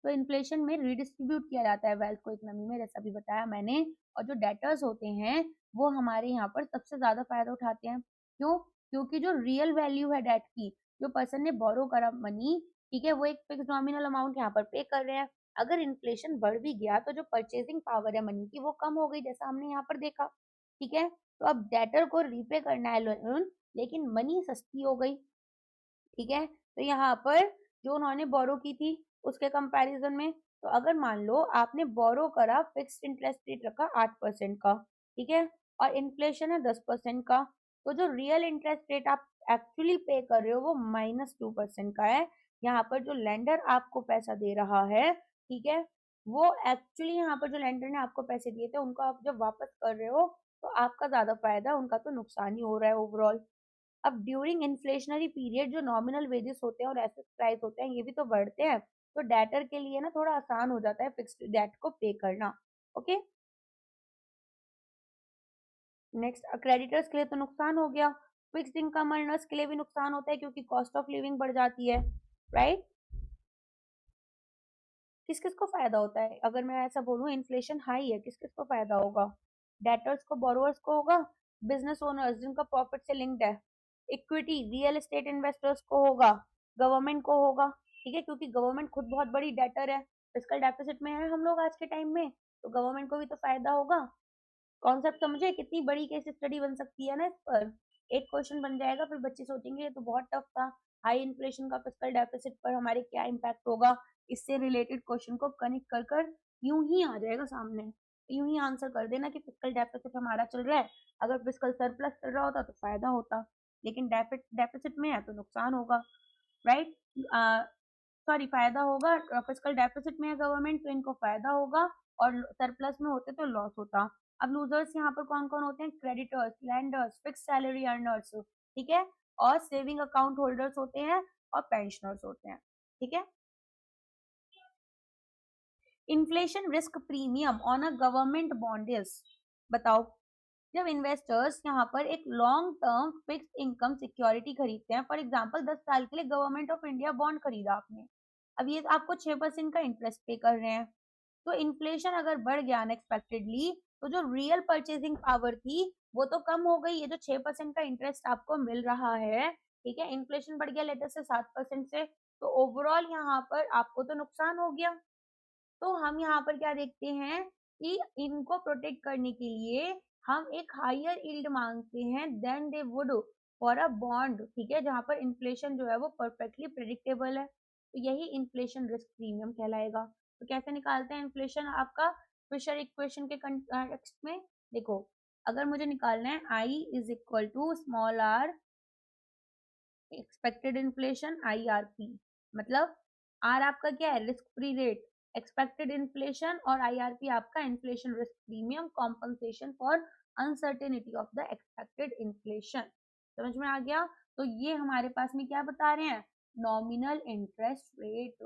तो इन्फ्लेशन में रीडिस्ट्रीब्यूट किया जाता है वेल्थ को इकोनॉमी में, जैसा भी बताया मैंने। और जो डेटर्स होते हैं वो हमारे यहाँ पर सबसे ज्यादा फायदा उठाते हैं। क्यों? क्योंकि जो रियल वैल्यू है डेट की, जो पर्सन ने बोरो करा मनी, ठीक है, वो एक फिक्स नॉमिनल अमाउंट यहाँ पर पे कर रहे हैं। अगर इन्फ्लेशन बढ़ भी गया तो जो परचेसिंग पावर है मनी की वो कम हो गई, जैसा हमने यहाँ पर देखा। ठीक है। तो अब डेटर को रीपे करना है लोन, लेकिन मनी सस्ती हो गई। ठीक है। तो यहाँ पर जो उन्होंने बोरो की थी उसके कंपैरिजन में, तो अगर मान लो आपने बोरो करा, फिक्स्ड इंटरेस्ट रेट रखा 8% का, ठीक है, और इन्फ्लेशन है 10% का, तो जो रियल इंटरेस्ट रेट आप एक्चुअली पे कर रहे हो वो -2% का है। यहाँ पर जो लेंडर आपको पैसा दे रहा है, ठीक है, वो एक्चुअली यहाँ पर जो लेंडर ने आपको पैसे दिए थे उनको आप जब वापस कर रहे हो तो आपका ज्यादा फायदा, उनका तो नुकसान ही हो रहा है ओवरऑल। अब ड्यूरिंग इन्फ्लेशनरी पीरियड जो नॉमिनल वेजेस होते हैं और एसेट प्राइस होते हैं ये भी तो बढ़ते हैं, तो डेटर के लिए ना थोड़ा आसान हो जाता है फिक्स्ड डेट को पे करना। ओके। नेक्स्ट, क्रेडिटर्स के लिए तो नुकसान हो गया, फिक्स्ड इनकम अर्नर्स के लिए भी नुकसान होता है क्योंकि कॉस्ट ऑफ लिविंग बढ़ जाती है, राइट। किस किस को फायदा होता है, अगर मैं ऐसा बोलूं इन्फ्लेशन हाई है, किस किस को फायदा होगा, डेटर्स को, बोरोवर्स को होगा, बिजनेस ओनर्स जिनका प्रॉफिट से लिंक्ड है, इक्विटी रियल एस्टेट इन्वेस्टर्स को होगा, गवर्नमेंट को होगा। ठीक है, क्योंकि गवर्नमेंट खुद बहुत बड़ी डेटर है, फिस्कल डेफिसिट में है हम लोग आज के टाइम में, तो गवर्नमेंट को भी तो फायदा होगा। कॉन्सेप्ट समझे, कितनी बड़ी केस स्टडी बन सकती है ना इस पर, एक क्वेश्चन बन जाएगा फिर बच्चे सोचेंगे ये तो बहुत टफ था, हाई इन्फ्लेशन का फिस्कल डेफिसिट पर हमारे क्या इम्पैक्ट होगा, इससे रिलेटेड क्वेश्चन को कनेक्ट कर कर यूं ही आ जाएगा सामने, यूं ही आंसर कर देना कि फिस्कल डेफिसिट हमारा चल रहा है, अगर फिस्कल सरप्लस चल रहा होता तो फायदा होता, लेकिन डेफिसिट में है तो नुकसान होगा, राइट। सॉरी, फायदा होगा, फिस्कल डेफिसिट में है गवर्नमेंट तो इनको फायदा होगा, और सरप्लस में होते तो लॉस होता। अब लूजर्स यहाँ पर कौन कौन होते हैं, creditors, landers, fix salary earners, ठीक है, और सेविंग अकाउंट होल्डर्स होते हैं, और पेंशनर्स होते हैं। ठीक है। Inflation risk premium on a government bonds, बताओ। जब इन्वेस्टर्स यहाँ पर एक long term fix income security खरीदते हैं, फॉर एग्जांपल 10 साल के लिए गवर्नमेंट ऑफ इंडिया बॉन्ड खरीदा आपने, अब ये आपको 6% का इंटरेस्ट पे कर रहे हैं, तो इन्फ्लेशन अगर बढ़ गया अनएक्सपेक्टेडली तो जो रियल परचेसिंग पावर थी वो तो कम हो गई, ये जो 6% का इंटरेस्ट आपको मिल रहा है, ठीक है, इन्फ्लेशन बढ़ गया लेटर से 7% से, तो ओवरऑल यहाँ पर आपको तो नुकसान हो गया। तो हम यहाँ पर क्या देखते हैं कि इनको प्रोटेक्ट करने के लिए हम एक हायर यील्ड मांगते हैं than they would for a bond, ठीक है, जहाँ पर इन्फ्लेशन जो है वो परफेक्टली प्रिडिक्टेबल है, तो यही इन्फ्लेशन रिस्क प्रीमियम कहलाएगा। तो कैसे निकालते हैं इन्फ्लेशन आपका फिशर इक्वेशन के कंटेक्स्ट में, देखो, अगर मुझे निकालना है I is equal to small R expected inflation IRP, मतलब आर आपका क्या है, risk free rate, expected inflation, और IRP आपका inflation risk premium compensation for uncertainty of the expected inflation. समझ में आ गया? तो ये हमारे पास में क्या बता रहे हैं, nominal interest rate.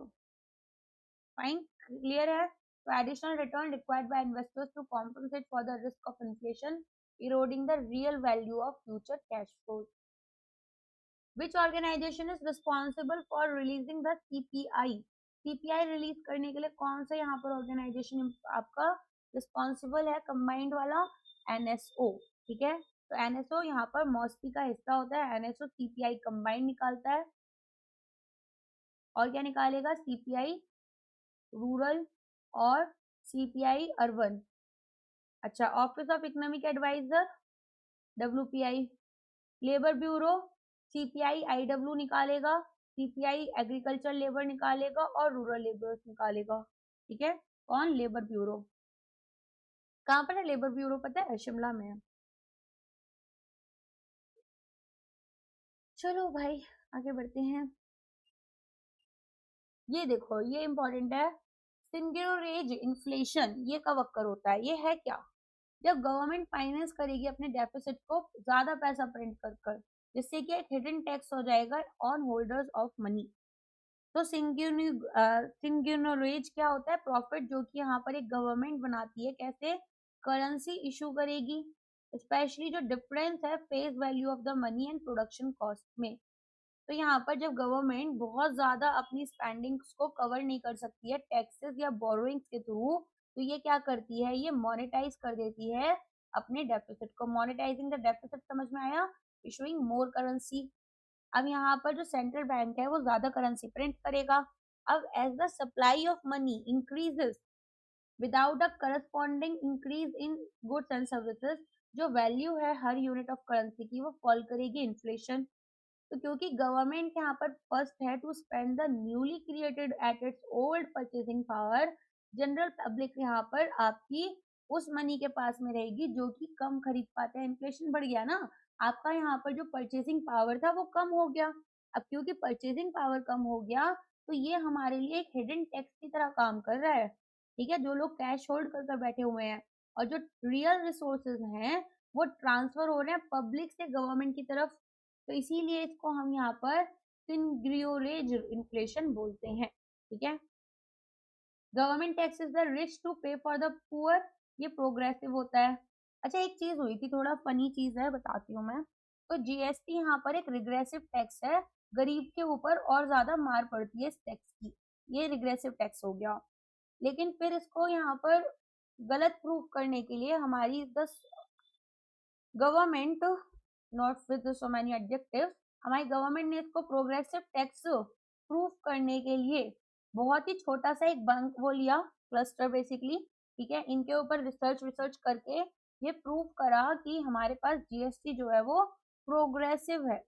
Fine, clear है? तो additional return required by investors to compensate for the risk of inflation eroding the real value of future cash flows. Which organization is responsible for releasing the CPI? CPI release करने के लिए कौन सा यहाँ पर organisation आपका responsible है, combined वाला NSO, ठीक है? तो NSO यहाँ पर मॉस्पी का हिस्सा होता है, NSO CPI कंबाइंड निकालता है, और क्या निकालेगा, CPI रूरल और CPI अर्बन। अच्छा, office of economic adviser WPI, labour bureau CPI IW निकालेगा, CPI एग्रीकल्चर लेबर निकालेगा और रूरल लेबर्स निकालेगा, ठीक है? कौन, लेबर ब्यूरो। कहाँ पर है लेबर ब्यूरो, पता है? शिमला में है। चलो भाई आगे बढ़ते हैं। ये देखो, ये इंपॉर्टेंट है, सिंगुलर इन्फ्लेशन, ये कब अक्कर होता है, ये है क्या, जब गवर्नमेंट फाइनेंस करेगी अपने डेफिसिट को ज्यादा पैसा प्रिंट कर कर, जिससे कि एक हिडन टैक्स हो जाएगा ऑन होल्डर्स ऑफ मनी। तो सिंगुलरेज क्या होता है, प्रॉफिट जो कि यहाँ पर एक गवर्नमेंट बनाती है, कैसे, करेंसी इशू करेगी, स्पेशली जो डिफरेंस है face value of the money and production cost में। तो यहाँ पर जब गवर्नमेंट बहुत ज्यादा अपनी स्पेंडिंग्स को कवर नहीं कर सकती है टैक्सेस या बोरोइंग्स के थ्रू, तो ये क्या करती है, ये मोनेटाइज कर देती है अपने डेफिसिट को। मोनेटाइजिंग द डेफिसिट समझ में आया, इशूइंग मोर करेंसी। अब यहाँ पर जो सेंट्रल बैंक है वो ज्यादा करेंसी प्रिंट करेगा। अब as the supply of money increases without a corresponding increase in goods and services, जो वैल्यू है हर यूनिट ऑफ करेंसी की वो फॉल करेगी, इन्फ्लेशन। तो क्योंकि गवर्नमेंट यहाँ पर फर्स्ट है to spend the newly created at its old purchasing power, general public यहाँ पर आपकी उस मनी के पास में रहेगी जो कि कम खरीद पाते हैं। इन्फ्लेशन बढ़ गया ना, आपका यहाँ पर जो परचेसिंग पावर था वो कम हो गया। अब क्योंकि परचेसिंग पावर कम हो गया, तो ये हमारे लिए एक हिडन टैक्स की तरह काम कर रहा है, ठीक है? जो लोग कैश होल्ड कर बैठे हुए हैं और जो रियल रिसोर्सेज हैं वो ट्रांसफर हो रहे हैं पब्लिक से गवर्नमेंट की तरफ, तो इसीलिए इसको हम यहाँ पर सिंगुलरेज इन्फ्लेशन बोलते हैं, ठीक है? Government taxes the rich to pay for the poor, ये प्रोग्रेसिव होता है। अच्छा, एक चीज हुई थी, थोड़ा फनी चीज है, बताती हूँ मैं। तो GST यहाँ पर एक रिग्रेसिव टैक्स है, गरीब के ऊपर और ज्यादा मार पड़ती है इस टैक्स की, ये रिग्रेसिव टैक्स हो गया। लेकिन फिर इसको यहाँ पर गलत प्रूफ करने के लिए हमारी government, not with so many adjectives, हमारी गवर्नमेंट ने इसको प्रोग्रेसिव टैक्स प्रूफ करने के लिए बहुत ही छोटा सा एक बंक वो लिया, क्लस्टर बेसिकली, ठीक है? इनके ऊपर रिसर्च करके ये प्रूफ करा कि हमारे पास GST जो है वो प्रोग्रेसिव है,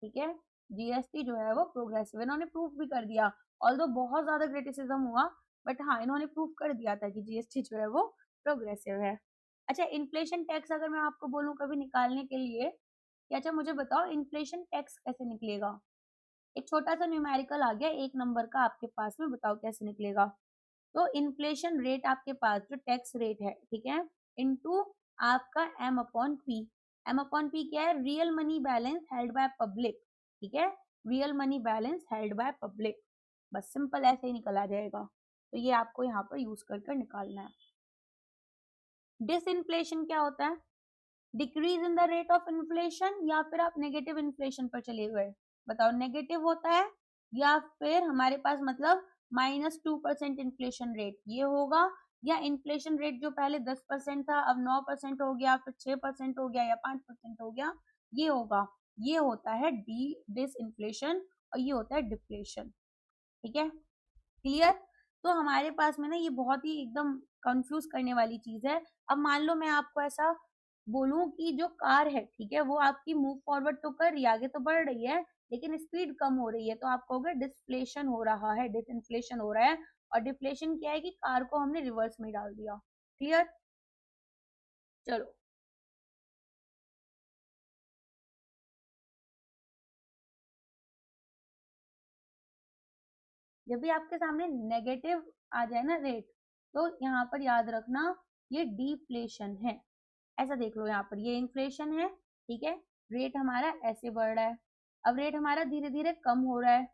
ठीक है? GST जो है वो प्रोग्रेसिव, इन्होंने प्रूफ भी कर दिया, ऑल्दो बहुत ज्यादा क्रिटिसिज्म हुआ, बट हाँ इन्होंने प्रूफ कर दिया था कि GST जो है वो प्रोग्रेसिव है। अच्छा, इन्फ्लेशन टैक्स अगर मैं आपको बोलूं कभी निकालने के लिए, कि अच्छा मुझे बताओ इन्फ्लेशन टैक्स कैसे निकलेगा, एक छोटा सा न्यूमेरिकल आ गया 1 नंबर का आपके पास में, बताओ कैसे निकलेगा। तो इन्फ्लेशन रेट आपके पास जो टैक्स रेट है, ठीक है, इनटू आपका M/P। M/P क्या है, real money balance held by public, ठीक है? Real money balance held by public, बस सिंपल ऐसे ही निकल आ जाएगा। तो ये आपको यहाँ पर यूज कर निकालना है। डिसइन्फ्लेशन क्या होता है, decrease in the rate of inflation, या फिर आप नेगेटिव इन्फ्लेशन पर चले गए, बताओ नेगेटिव होता है या फिर हमारे पास मतलब -2% इन्फ्लेशन रेट ये होगा, या इन्फ्लेशन रेट जो पहले 10% था अब 9% हो गया, फिर 6% हो गया या 5% हो गया, ये होगा। ये होता है डिसइन्फ्लेशन और ये होता है डिफ्लेशन, ठीक है? क्लियर? तो हमारे पास में ना ये बहुत ही एकदम कंफ्यूज करने वाली चीज है। अब मान लो मैं आपको ऐसा बोलूं कि जो कार है, ठीक है, वो आपकी मूव फॉरवर्ड तो कर रही है, आगे तो बढ़ रही है, लेकिन स्पीड कम हो रही है, तो आप कहोगे डिस्प्लेशन हो रहा है, डिसइन्फ्लेशन हो रहा है। और डिफ्लेशन क्या है कि कार को हमने रिवर्स में डाल दिया। क्लियर? चलो जब भी आपके सामने नेगेटिव आ जाए ना रेट, तो यहाँ पर याद रखना ये डिफ्लेशन है। ऐसा देख लो, यहाँ पर ये इन्फ्लेशन है, ठीक है, रेट हमारा ऐसे बढ़ रहा है, अब रेट हमारा धीरे धीरे कम हो रहा है,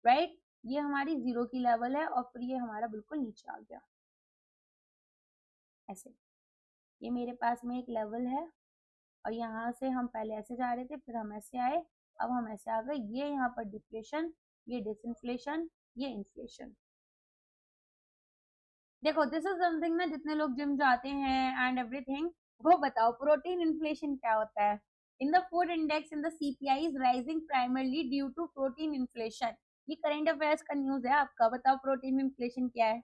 राइट, ये हमारी जीरो की लेवल है और फिर ये हमारा बिल्कुल नीचे आ गया ऐसे। ये मेरे पास में एक लेवल है और यहाँ से हम पहले ऐसे जा रहे थे, फिर हम ऐसे आए, अब हम ऐसे आ गए, ये यहाँ पर डिफ्लेशन, ये डिसइंफ्लेशन, ये इन्फ्लेशन। देखो दिस इज समथिंग ना, जितने लोग जिम जाते हैं एंड एवरीथिंग, वो बताओ प्रोटीन इन्फ्लेशन क्या होता है। In the food index in the CPI is rising primarily due to protein inflation. ये करंट अफेयर्स का न्यूज है आपका, बताओ प्रोटीन इन्फ्लेशन क्या है।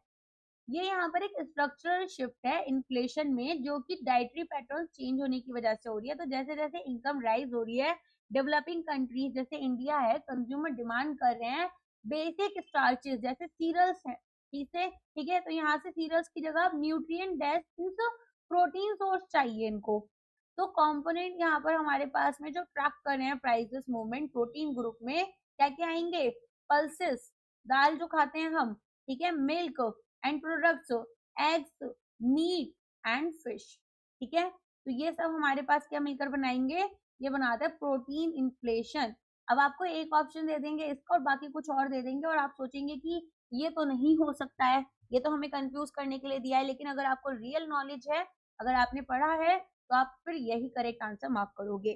ये यहाँ पर एक स्ट्रक्चरल शिफ्ट है इन्फ्लेशन में, जो कि डाइटरी पैटर्न चेंज होने की वजह से हो रही है। तो जैसे जैसे इनकम राइज हो रही है, डेवलपिंग कंट्रीज जैसे इंडिया है, कंज्यूमर डिमांड कर रहे हैं बेसिक स्टार्चेस जैसे सीरियल्स हैं, ठीक है, तो यहाँ से सीरियल्स की जगह न्यूट्रिएंट डेंस प्रोटीन सोर्स चाहिए इनको। तो कंपोनेंट यहाँ पर हमारे पास में जो ट्रैक कर रहे हैं प्राइसेस मूवमेंट प्रोटीन ग्रुप में, क्या क्या आएंगे, पल्सेस, दाल जो खाते हैं हम, ठीक है, milk and products, eggs, meat and fish, ठीक है, तो ये सब हमारे पास क्या मिलकर बनाएंगे, ये बनाते हैं प्रोटीन इन्फ्लेशन। अब आपको एक ऑप्शन दे देंगे इसका और बाकी कुछ और दे देंगे और आप सोचेंगे कि ये तो नहीं हो सकता है, ये तो हमें कंफ्यूज करने के लिए दिया है, लेकिन अगर आपको रियल नॉलेज है, अगर आपने पढ़ा है, तो आप फिर यही करेक्ट आंसर मार्क करोगे।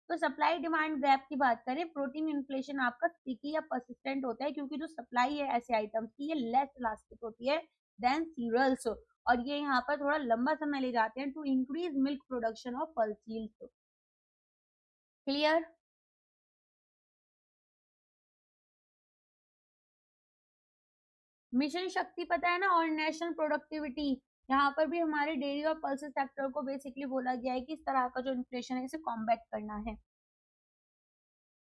तो सप्लाई डिमांड गैप की बात करें, प्रोटीन इन्फ्लेशन आपका स्टिकी या परसिस्टेंट होता है, क्योंकि जो सप्लाई है ऐसे आइटम्स की, ये लेस इलास्टिक होती है देन सीरियल्स, और ये यहाँ पर थोड़ा लंबा समय ले जाते हैं to increase milk production of pulses. Clear. Mission Shakti पता है ना, और नेशनल प्रोडक्टिविटी, यहाँ पर भी हमारे डेयरी और पल्सेस सेक्टर को बेसिकली बोला गया है कि इस तरह का जो इन्फ्लेशन है इसे कॉम्बैट करना है।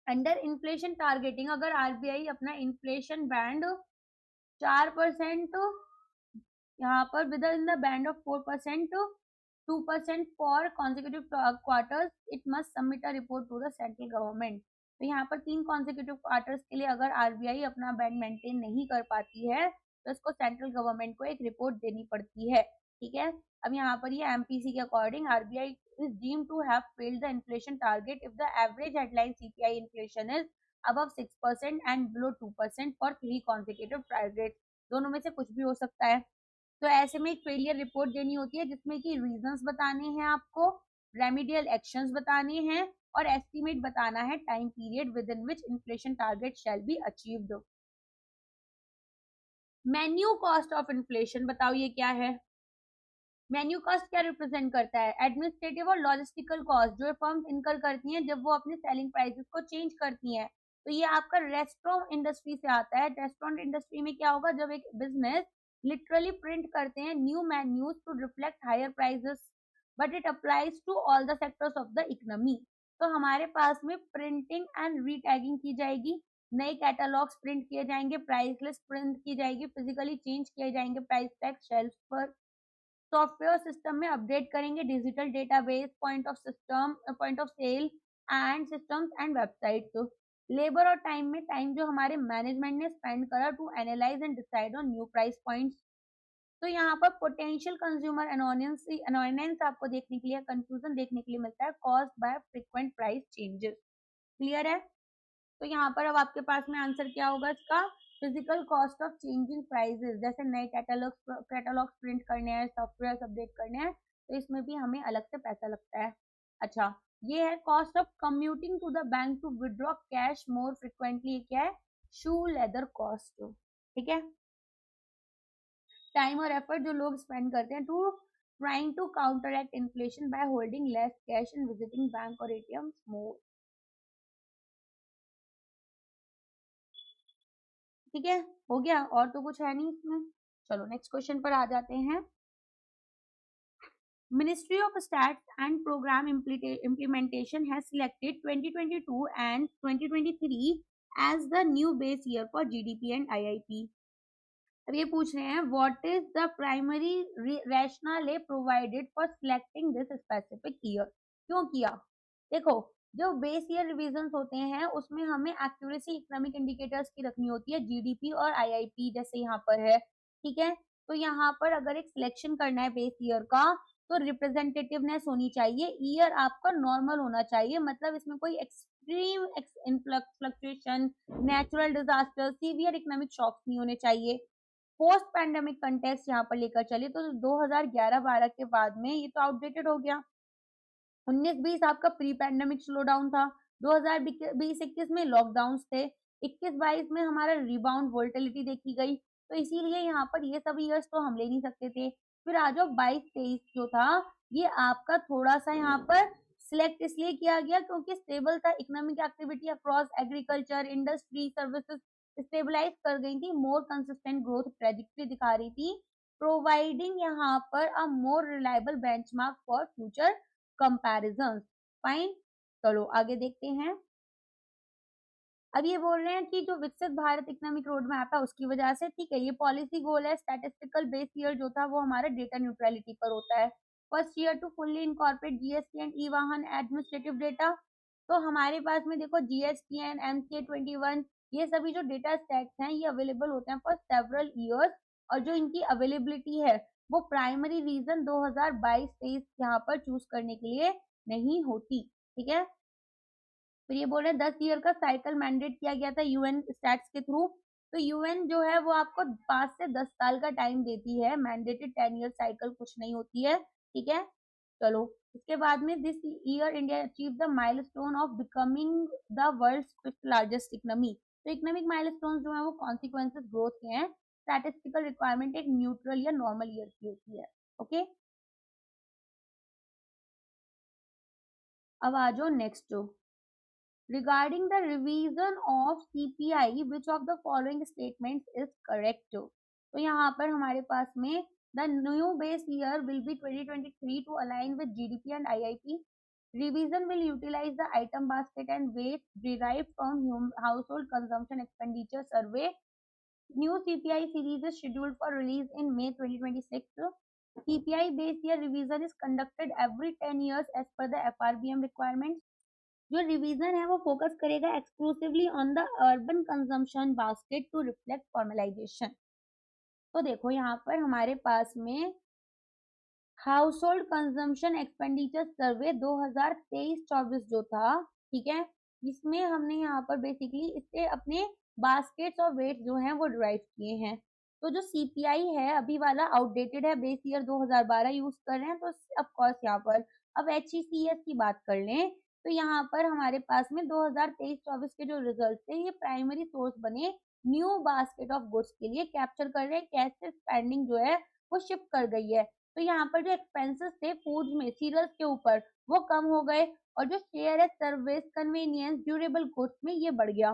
अंडर इन्फ्लेशन टारगेटिंग, अगर आरबीआई अपना इन्फ्लेशन बैंड 4% यहाँ पर with in the band of 4% to 2% for consecutive quarters, it must submit a report to the central government. तो यहाँ पर 3 कॉन्जिक्यूटिव क्वार्टर्स के लिए अगर आरबीआई अपना बैंड मेंटेन नहीं कर पाती है, तो इसको सेंट्रल गवर्नमेंट को एक रिपोर्ट देनी पड़ती है, ठीक है। अब यहाँ पर ये एमपीसी के according RBI is deemed to have failed the inflation target if the average headline CPI inflation is above 6% and below 2% for 3 consecutive periods। दोनों में से कुछ भी हो सकता है। तो ऐसे में एक फेलियर रिपोर्ट देनी होती है, जिसमें कि रीजंस बताने हैं आपको, रेमिडियल एक्शंस बताने हैं और एस्टीमेट बताना है time period with in which inflation target shall be achieved. Menu cost of inflation बताओ ये क्या है। मेन्यू कॉस्ट क्या रिप्रेजेंट करता है, एडमिनिस्ट्रेटिव और लॉजिस्टिकल कॉस्ट जो फर्म्स इनकर करती हैं जब वो अपने सेलिंग प्राइसेस को चेंज करती हैं। तो ये आपका रेस्टोरेंट इंडस्ट्री से आता है। रेस्टोरेंट इंडस्ट्री में क्या होगा, जब एक बिजनेस लिटरली प्रिंट करते हैं new menus to reflect higher prices, but it applies to all the sectors of the economy. तो हमारे पास में प्रिंटिंग एंड रीटैगिंग की जाएगी, नए कैटलॉग्स प्रिंट किए जाएंगे, प्राइस लिस्ट प्रिंट की जाएगी, फिजिकली चेंज किए जाएंगे प्राइस टैग शेल्फ पर, सॉफ्टवेयर सिस्टम में अपडेट करेंगे, digital database, point of sale and systems and website. Labour और टाइम में, टाइम जो हमारे मैनेजमेंट ने स्पेंड करा to analyse and decide on new price points. तो यहाँ पर पोटेंशियल कंज्यूमर अनोइनेंस आपको देखने के लिए, कंफ्यूजन देखने के लिए मिलता है caused by frequent price changes. Clear है। तो यहाँ पर अब आपके पास में आंसर क्या होगा इसका, physical cost of changing prices, जैसे नए कैटलॉग्स प्रिंट करने हैं, सॉफ्टवेयर अपडेट करने हैं, तो इसमें भी हमें अलग से पैसा लगता है। अच्छा, ये है cost of commuting to the bank to withdraw cash more frequently, ये क्या है, शू लेदर कॉस्ट, ठीक है, टाइम और एफर्ट जो लोग स्पेंड करते हैं to trying to counteract inflation by holding less cash and visiting bank और एटीएम मोर, ठीक है, हो गया, और तो कुछ है नहीं इसमें। चलो नेक्स्ट क्वेश्चन पर आ जाते हैं। Ministry of Stats and Program Implementation has selected 2022 and 2023 as the new base year for GDP and IIP। अब ये पूछ रहे हैं what is the primary rational provided for selecting this specific year, क्यों किया। देखो जो बेस ईयर रिविजन होते हैं उसमें हमें एक्यूरेसी इकोनॉमिक इंडिकेटर्स की रखनी होती है, जीडीपी और आईआईपी जैसे यहाँ पर है, ठीक है। तो यहाँ पर अगर एक सिलेक्शन करना है बेस ईयर का, तो रिप्रेजेंटेटिवनेस होनी चाहिए, ईयर आपका नॉर्मल होना चाहिए, मतलब इसमें कोई extreme fluctuation, natural disaster, severe economic shocks नहीं होने चाहिए। पोस्ट पैंडेमिक कंटेक्स्ट यहाँ पर लेकर चले तो 2011-12 के बाद में ये तो आउटडेटेड हो गया। 19-20 आपका प्री पैंडेमिक स्लो डाउन था, 2020-21 में लॉकडाउन थे, 21-22 में हमारा रिबाउंड वोल्टिलिटी देखी गई, तो इसीलिए यहाँ पर ये सब ईयर्स तो हम ले नहीं सकते थे। फिर आ जाओ 22-23 जो था, ये आपका थोड़ा सा यहाँ पर सिलेक्ट इसलिए किया गया क्योंकि स्टेबल था, economic activity across agriculture, industry, services stabilise कर गई थी, मोर कंसिस्टेंट ग्रोथ ट्रेजेक्टरी दिखा रही थी, प्रोवाइडिंग यहाँ पर a more reliable benchmark for future comparison. Fine, चलो आगे देखते हैं। अब ये बोल रहे हैं कि जो विकसित भारत इकोनॉमिक रोड मैप है उसकी वजह से, ठीक है, ये पॉलिसी गोल है, स्टैटिस्टिकल बेस ईयर जो था वो हमारा डेटा न्यूट्रलिटी पर होता है, first year to fully incorporate GST and e Vahan administrative data. तो हमारे पास में देखो जीएसटी एंड एमसीए 21, ये सभी जो डेटा सेट्स हैं ये अवेलेबल होते हैं फॉर सेवरल ईयर्स, और जो इनकी अवेलेबिलिटी है वो प्राइमरी रीजन 2022-23 यहाँ पर चूज करने के लिए नहीं होती, ठीक है। फिर ये बोल रहे हैं 10 ईयर का साइकिल मैंडेट किया गया था यूएन स्टैट्स के थ्रू, तो यूएन जो है वो आपको 5 से 10 साल का टाइम देती है, मैंडेटेड 10 ईयर साइकिल कुछ नहीं होती है, ठीक है। चलो इसके बाद में this year India achieve the milestone of becoming the world's fifth largest economy. तो इकोनॉमिक माइलस्टोन जो है वो कॉन्सिक्वेंसेस ग्रोथ के हैं, स्टैटिस्टिकल रिक्वायरमेंट एक न्यूट्रल या नॉर्मल ईयर की होती है, ओके। अब आ जाओ next, regarding the revision of CPI, which of the following statements is correct? तो यहाँ पर हमारे पास में the new base year will be 2023 to align with GDP and IIP. Revision will utilize the item basket and weight derived from household consumption expenditure survey. New CPI series is scheduled for release in May 2026. CPI base year revision is conducted every 10 years as per the FRBM requirements. जो revision है वो focus करेगा exclusively on the urban consumption basket to reflect formalisation. तो देखो यहाँ पर हमारे पास में household consumption expenditure survey 2023-24 जो था, ठीक है, इसमें हमने यहाँ पर बेसिकली इससे अपने बास्केट्स और वेट जो हैं वो डिराइव किए हैं। तो जो सीपीआई है अभी वाला आउटडेटेड है, बेस ईयर 2012 यूज कर रहे हैं, तो ऑफ कोर्स यहाँ पर अब एचईसीएस की बात कर लें तो यहाँ पर हमारे पास में 2023-24 के जो रिजल्ट थे ये प्राइमरी सोर्स बने न्यू बास्केट ऑफ गुड्स के लिए, कैप्चर कर रहे हैं कैसे स्पेंडिंग जो है वो शिफ्ट कर गई है। तो यहाँ पर जो एक्सपेंसेस थे फूड्स में सीरियल्स के ऊपर वो कम हो गए, और जो शेयर है सर्विस कन्वीनियंस ड्यूरेबल गुड्स में ये बढ़ गया।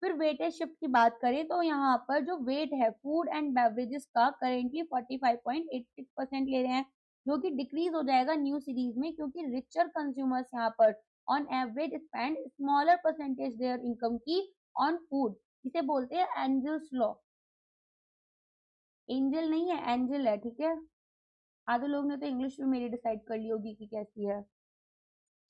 फिर वेटेज शिफ्ट की बात करें तो यहाँ पर जो वेट है फूड एंड बेवरेजेस का करेंटली 45.86% ले रहे हैं, जो कि डिक्रीज हो जाएगा न्यू सीरीज में, क्योंकि रिचर कंज्यूमर्स यहाँ पर on average spend smaller percentage there income की ऑन फूड। इसे बोलते हैं एंजल्स लॉ। एंजल नहीं है, एंजल है, ठीक है। आधे लोग ने तो इंग्लिश भी मेरी डिसाइड कर ली होगी कि कैसी है।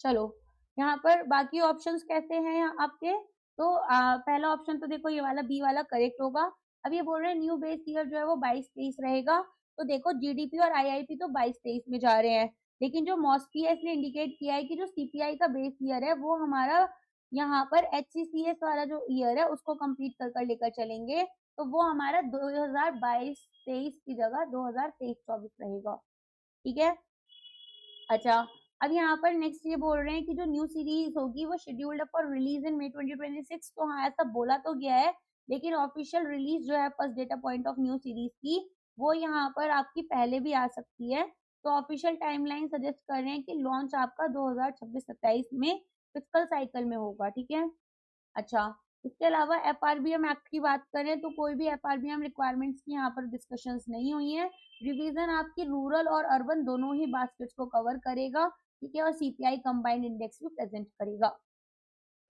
चलो यहाँ पर बाकी ऑप्शंस कैसे हैं आपके, तो पहला ऑप्शन तो देखो ये वाला बी वाला करेक्ट होगा। अब ये बोल रहे हैं न्यू बेस ईयर जो है वो 22-23 रहेगा, तो देखो जीडीपी और आईआईपी तो 22-23 में जा रहे हैं, लेकिन जो मॉस्पीएस ने इंडिकेट किया है कि जो सीपीआई का बेस ईयर है वो हमारा यहाँ पर एचसीसीएस वाला जो ईयर है उसको कंप्लीट कर लेकर चलेंगे, तो वो हमारा 2022-23 की जगह 2023-24 रहेगा, ठीक है। अच्छा, अब यहाँ पर नेक्स्ट ये बोल रहे हैं कि जो न्यू सीरीज होगी वो शेड्यूल्ड फॉर रिलीज इन मई 2026। तो हाँ ऐसा बोला तो गया है, लेकिन ऑफिशियल रिलीज जो है first data point of new series की वो यहाँ पर आपकी पहले भी आ सकती है। तो ऑफिशियल टाइमलाइन सजेस्ट कर रहे हैं कि लॉन्च आपका 2026-27 में फिजिकल साइकिल में होगा, ठीक है। अच्छा, इसके अलावा एफआरबीएम एक्ट की बात करें तो कोई भी एफआरबीएम रिक्वायरमेंट्स की यहाँ पर डिस्कशंस नहीं हुई है। रिवीजन आपकी रूरल और अर्बन दोनों ही बास्केट्स को कवर करेगा, ठीक है, और सीपीआई कंबाइंड इंडेक्स भी प्रेजेंट करेगा।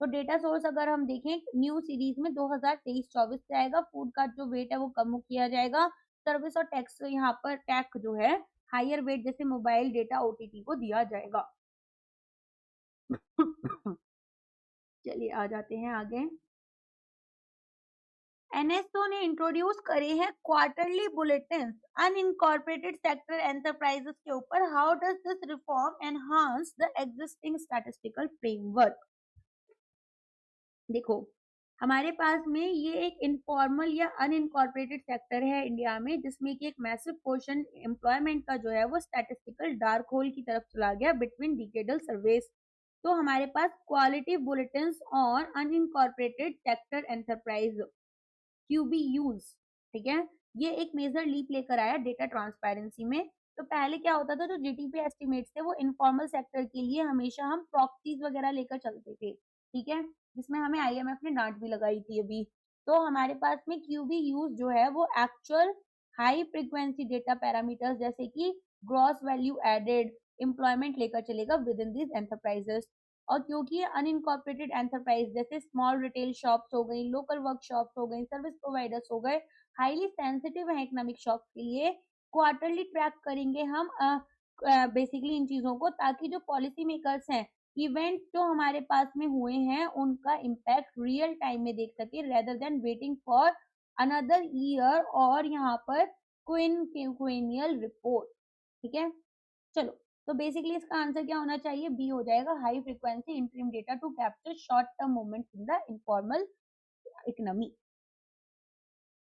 तो डेटा सोर्स अगर हम देखें न्यू सीरीज में 2023-24 से आएगा, फूड का जो वेट है वो कम किया जाएगा, सर्विस और टैक्स यहाँ पर टैक्स जो है हायर वेट जैसे मोबाइल डेटा ओटीटी को दिया जाएगा। चलिए आ जाते हैं आगे। एनएसओ ने इंट्रोड्यूस करे हैं quarterly bulletin unincorporated sector enterprises के ऊपर। How does this reform enhance the existing statistical framework? देखो, हमारे पास में ये एक इनफॉर्मल या अनइनकॉर्पोरेटेड सेक्टर है इंडिया में, जिसमें कि एक मैसिव पोर्शन एम्प्लॉयमेंट का जो है वो स्टैटिस्टिकल डार्क होल की तरफ चला गया बिटवीन डिकेडल सर्वेस। तो हमारे पास क्वालिटी बुलेटिन्स और अनइनकॉर्पोरेटेड सेक्टर एंटरप्राइज क्यूबीयूज, ठीक है, ये एक मेजर लीप लेकर आया डेटा ट्रांसपेरेंसी में। तो पहले क्या होता था, जो जीडीपी एस्टिमेट्स थे वो इनफॉर्मल सेक्टर के लिए हमेशा हम प्रॉक्सीज वगैरह लेकर चलते थे, ठीक है, जिसमें हमें आईएमएफ ने डांट भी लगाई थी अभी। तो हमारे पास में क्यूबीयूज जो है वो actual high frequency data parameters जैसे कि ग्रॉस वैल्यू एडेड, एम्प्लॉयमेंट लेकर चलेगा विद इन दिस एंटरप्राइजेस। और क्योंकि ये अनइनकॉर्पोरेटेड एंटरप्राइज जैसे स्मॉल रिटेल शॉप्स हो गई, लोकल वर्कशॉप्स हो गई, सर्विस प्रोवाइडर्स हो गए, हाईली सेंसिटिव है इकोनॉमिक शॉक्स के लिए, क्वार्टरली ट्रैक करेंगे हम बेसिकली इन चीजों को, ताकि जो पॉलिसी मेकर्स हैं इवेंट जो हमारे पास में हुए हैं उनका इम्पैक्ट रियल टाइम में देख सके, rather than waiting for another year और यहाँ पर क्विनियल रिपोर्ट, ठीक है। चलो, तो बेसिकली इसका आंसर क्या होना चाहिए, बी हो जाएगा, high frequency interim data to capture short term movements in the informal economy.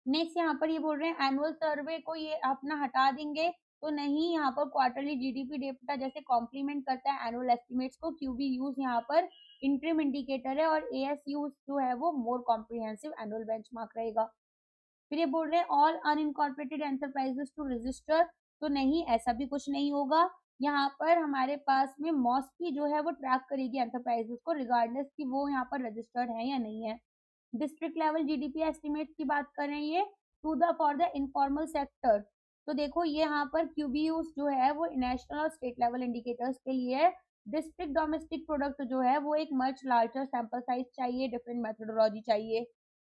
Next यहाँ पर ये बोल रहे हैं एनुअल सर्वे को ये अपना हटा देंगे, तो नहीं, यहाँ पर क्वार्टरली जीडीपी डेटा जैसे कॉम्प्लीमेंट करता है एनुअल एस्टिमेट्स को, क्यूबी यूज यहाँ पर इंटरिम इंडिकेटर है और एएस यूज जो है वो मोर कॉम्प्रिहेंसिव एनुअल बेंचमार्क रहेगा। फिर ये बोल रहे हैं all unincorporated enterprises to register, तो नहीं, ऐसा भी कुछ नहीं होगा। यहाँ पर हमारे पास में मॉस्की जो है वो ट्रैक करेगी एंटरप्राइजेस को रिगार्डलेस कि वो यहाँ पर रजिस्टर्ड है या नहीं है। डिस्ट्रिक्ट लेवल जीडीपी एस्टिमेट की बात कर रहे हैं ये to the for the informal sector. तो देखो ये यहाँ पर क्यूबीयूज जो है वो नेशनल और स्टेट लेवल इंडिकेटर्स के लिए। डिस्ट्रिक्ट डोमेस्टिक प्रोडक्ट जो है वो एक मच लार्जर सैंपल साइज चाहिए, डिफरेंट मेथोडोलॉजी चाहिए।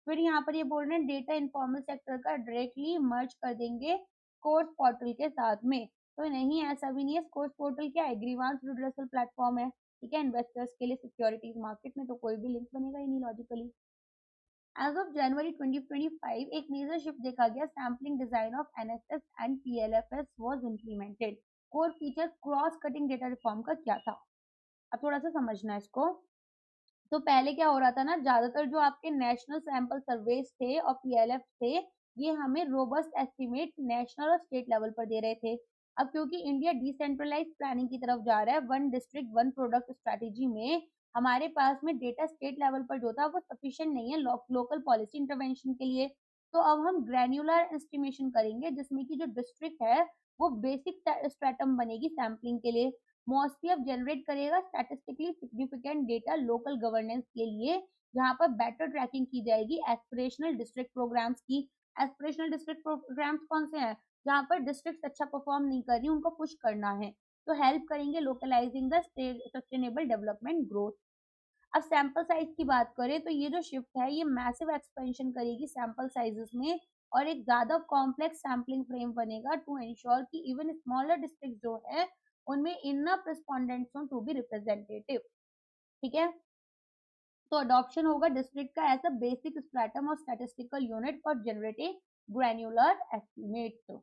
फिर यहाँ पर ये बोल रहे हैं डेटा इनफॉर्मल सेक्टर का डायरेक्टली मर्ज कर देंगे स्कोर्स पोर्टल के साथ में, तो नहीं, ऐसा भी नहीं है। स्कोर्स पोर्टल क्या है, ग्रीवांस रिड्रेसल प्लेटफॉर्म है, ठीक है, इन्वेस्टर्स के लिए सिक्योरिटीज मार्केट में, तो कोई भी लिंक बनेगा ही नहीं लॉजिकली। एज ऑफ जनवरी 2025 एक मेजर शिफ्ट देखा गया, sampling design of NSS and PLFS was implemented. Core feature cross cutting data reform का क्या था, अब थोड़ा सा समझना है इसको। तो पहले क्या हो रहा था ना, ज्यादातर जो आपके नेशनल सैंपल सर्वेस थे और पीएलएफ थे, ये हमें रोबस्ट एस्टिमेट नेशनल और स्टेट लेवल पर दे रहे थे। अब क्योंकि इंडिया डिसेंट्रलाइज प्लानिंग की तरफ जा रहा है, one district one product strategy में, हमारे पास में डेटा स्टेट लेवल पर जो था वो सफिशिएंट नहीं है लोकल पॉलिसी इंटरवेंशन के लिए। तो अब हम ग्रैन्युलर एस्टिमेशन करेंगे, जिसमें कि जो डिस्ट्रिक्ट है वो बेसिक स्ट्रेटम बनेगी सैम्पलिंग के लिए। मॉस्की अब जनरेट करेगा statistically significant data local governance के लिए, जहां पर बेटर ट्रैकिंग की जाएगी एस्पिरेशनल डिस्ट्रिक्ट प्रोग्राम्स की। एस्पिरेशनल डिस्ट्रिक्ट प्रोग्राम्स कौन से हैं, जहां पर डिस्ट्रिक्ट अच्छा परफॉर्म नहीं कर रही, उनको पुश करना है, तो हेल्प करेंगे localising the sustainable development growth. अब सैंपल साइज की बात करें तो ये जो शिफ्ट है ये मैसिव एक्सपेंशन करेगी सैंपल साइजेस में, और एक ज्यादा कॉम्प्लेक्स सैम्पलिंग फ्रेम बनेगा टू इंश्योर कि इवन स्मॉलर डिस्ट्रिक्ट जो है उनमें enough respondents to be representative, ठीक है। तो अडॉप्शन होगा डिस्ट्रिक्ट का एज अ बेसिक स्ट्रेटम और statistical unit for generating granular estimates,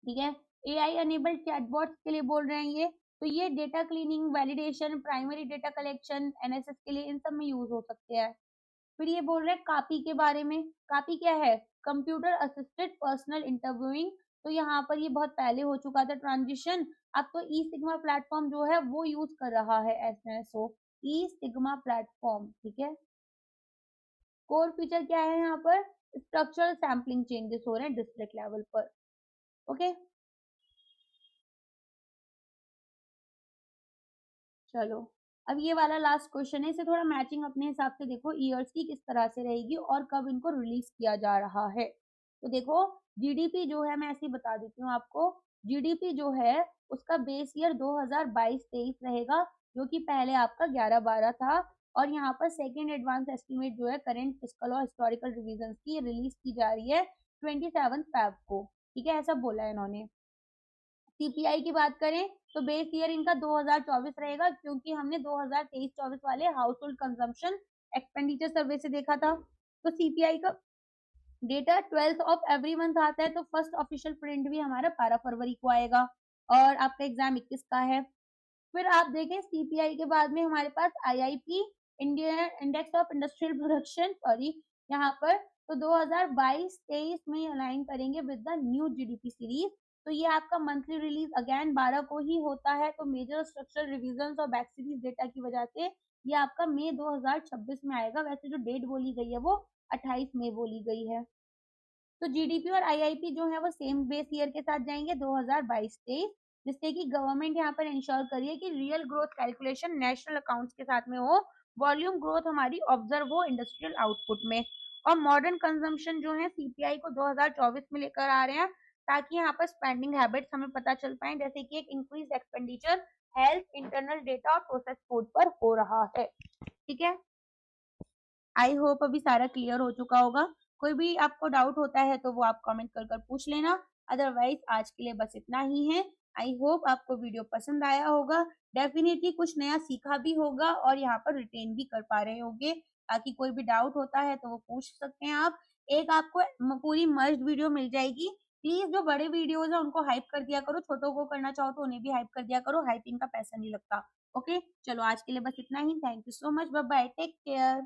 ठीक है। एआई अनेबल्ड चैटबॉट्स के लिए बोल रहे हैं ये, तो ये data cleaning, validation, primary data collection NSS के लिए इन सब में यूज हो सकते हैं। फिर ये बोल रहे हैं कापी के बारे में। कापी क्या है, कंप्यूटर असिस्टेड पर्सनल इंटरव्यूइंग। तो यहाँ पर ये बहुत पहले हो चुका था ट्रांजिशन, अब तो ई सिग्मा प्लेटफॉर्म जो है वो यूज कर रहा है एसएसओ, ई सिग्मा प्लेटफॉर्म, ठीक है। कोर फीचर क्या है, यहाँ पर स्ट्रक्चरल सैम्पलिंग चेंजेस हो रहे हैं डिस्ट्रिक्ट लेवल पर, ओके। चलो, अब ये वाला लास्ट क्वेश्चन है, इसे थोड़ा मैचिंग अपने हिसाब से देखो, ईयर्स की किस तरह से रहेगी और कब इनको रिलीज किया जा रहा है। तो देखो, जीडीपी जो है, मैं ऐसे ही बता देती हूँ आपको, जीडीपी जो है उसका बेस ईयर 2022-23 रहेगा, जो कि पहले आपका 11-12 था। और यहाँ पर सेकेंड एडवांस एस्टिमेट जो है करेंट फिस्कल और हिस्टोरिकल रिविजन की रिलीज की जा रही है 27 फेब को, ठीक है, ऐसा बोला है इन्होंने। सीपीआई की बात करें तो बेस ईयर इनका 2024 रहेगा, क्योंकि हमने 2023-24 वाले हाउस होल्ड कंजम्पशन एक्सपेंडिचर सर्वे से देखा था। तो सीपीआई का data 12th of every month आता है, तो फर्स्ट ऑफिशियल प्रिंट भी हमारा 12 फरवरी को आएगा और आपका एग्जाम 21 का है। फिर आप देखें सीपीआई के बाद में हमारे पास IIP, India index of industrial production, sorry, यहाँ पर तो 2022-23 में अलाइन करेंगे with the new GDP series. तो ये आपका मंथली रिलीज अगेन 12 को ही होता है, तो मेजर स्ट्रक्चरल रिविजन और बैक सीरीज डेटा की वजह से ये आपका मई 2026 में आएगा। वैसे जो डेट बोली गई है वो 28 मई बोली गई है। तो जीडीपी और आईआईपी जो है वो सेम बेस ईयर के साथ जाएंगे 2022-23, जिससे कि गवर्नमेंट यहाँ पर इंश्योर करिए कि real growth calculation national accounts के साथ में हो, वॉल्यूम ग्रोथ हमारी ऑब्जर्व हो इंडस्ट्रियल आउटपुट में। और मॉडर्न कंजम्पशन जो है सीपीआई को 2024 में लेकर आ रहे हैं, ताकि यहाँ पर स्पेंडिंग हैबिट्स हमें पता चल पाए, जैसे कि एक increase expenditure health, internal data और प्रोसेस फूड पर हो रहा है। ठीक है, आई होप अभी सारा क्लियर हो चुका होगा। कोई भी आपको डाउट होता है तो वो आप कमेंट कर कर पूछ लेना, अदरवाइज आज के लिए बस इतना ही है। आई होप आपको वीडियो पसंद आया होगा, डेफिनेटली कुछ नया सीखा भी होगा और यहाँ पर रिटेन भी कर पा रहे होंगे। ताकि कोई भी डाउट होता है तो वो पूछ सकते हैं आप। एक आपको पूरी मर्ज वीडियो मिल जाएगी। प्लीज जो बड़े वीडियोज है उनको हाइप कर दिया करो, छोटों को करना चाहो तो उन्हें भी हाइप कर दिया करो, हाइपिंग का पैसा नहीं लगता। ओके, चलो आज के लिए बस इतना ही। Thank you so much, bye bye, take care.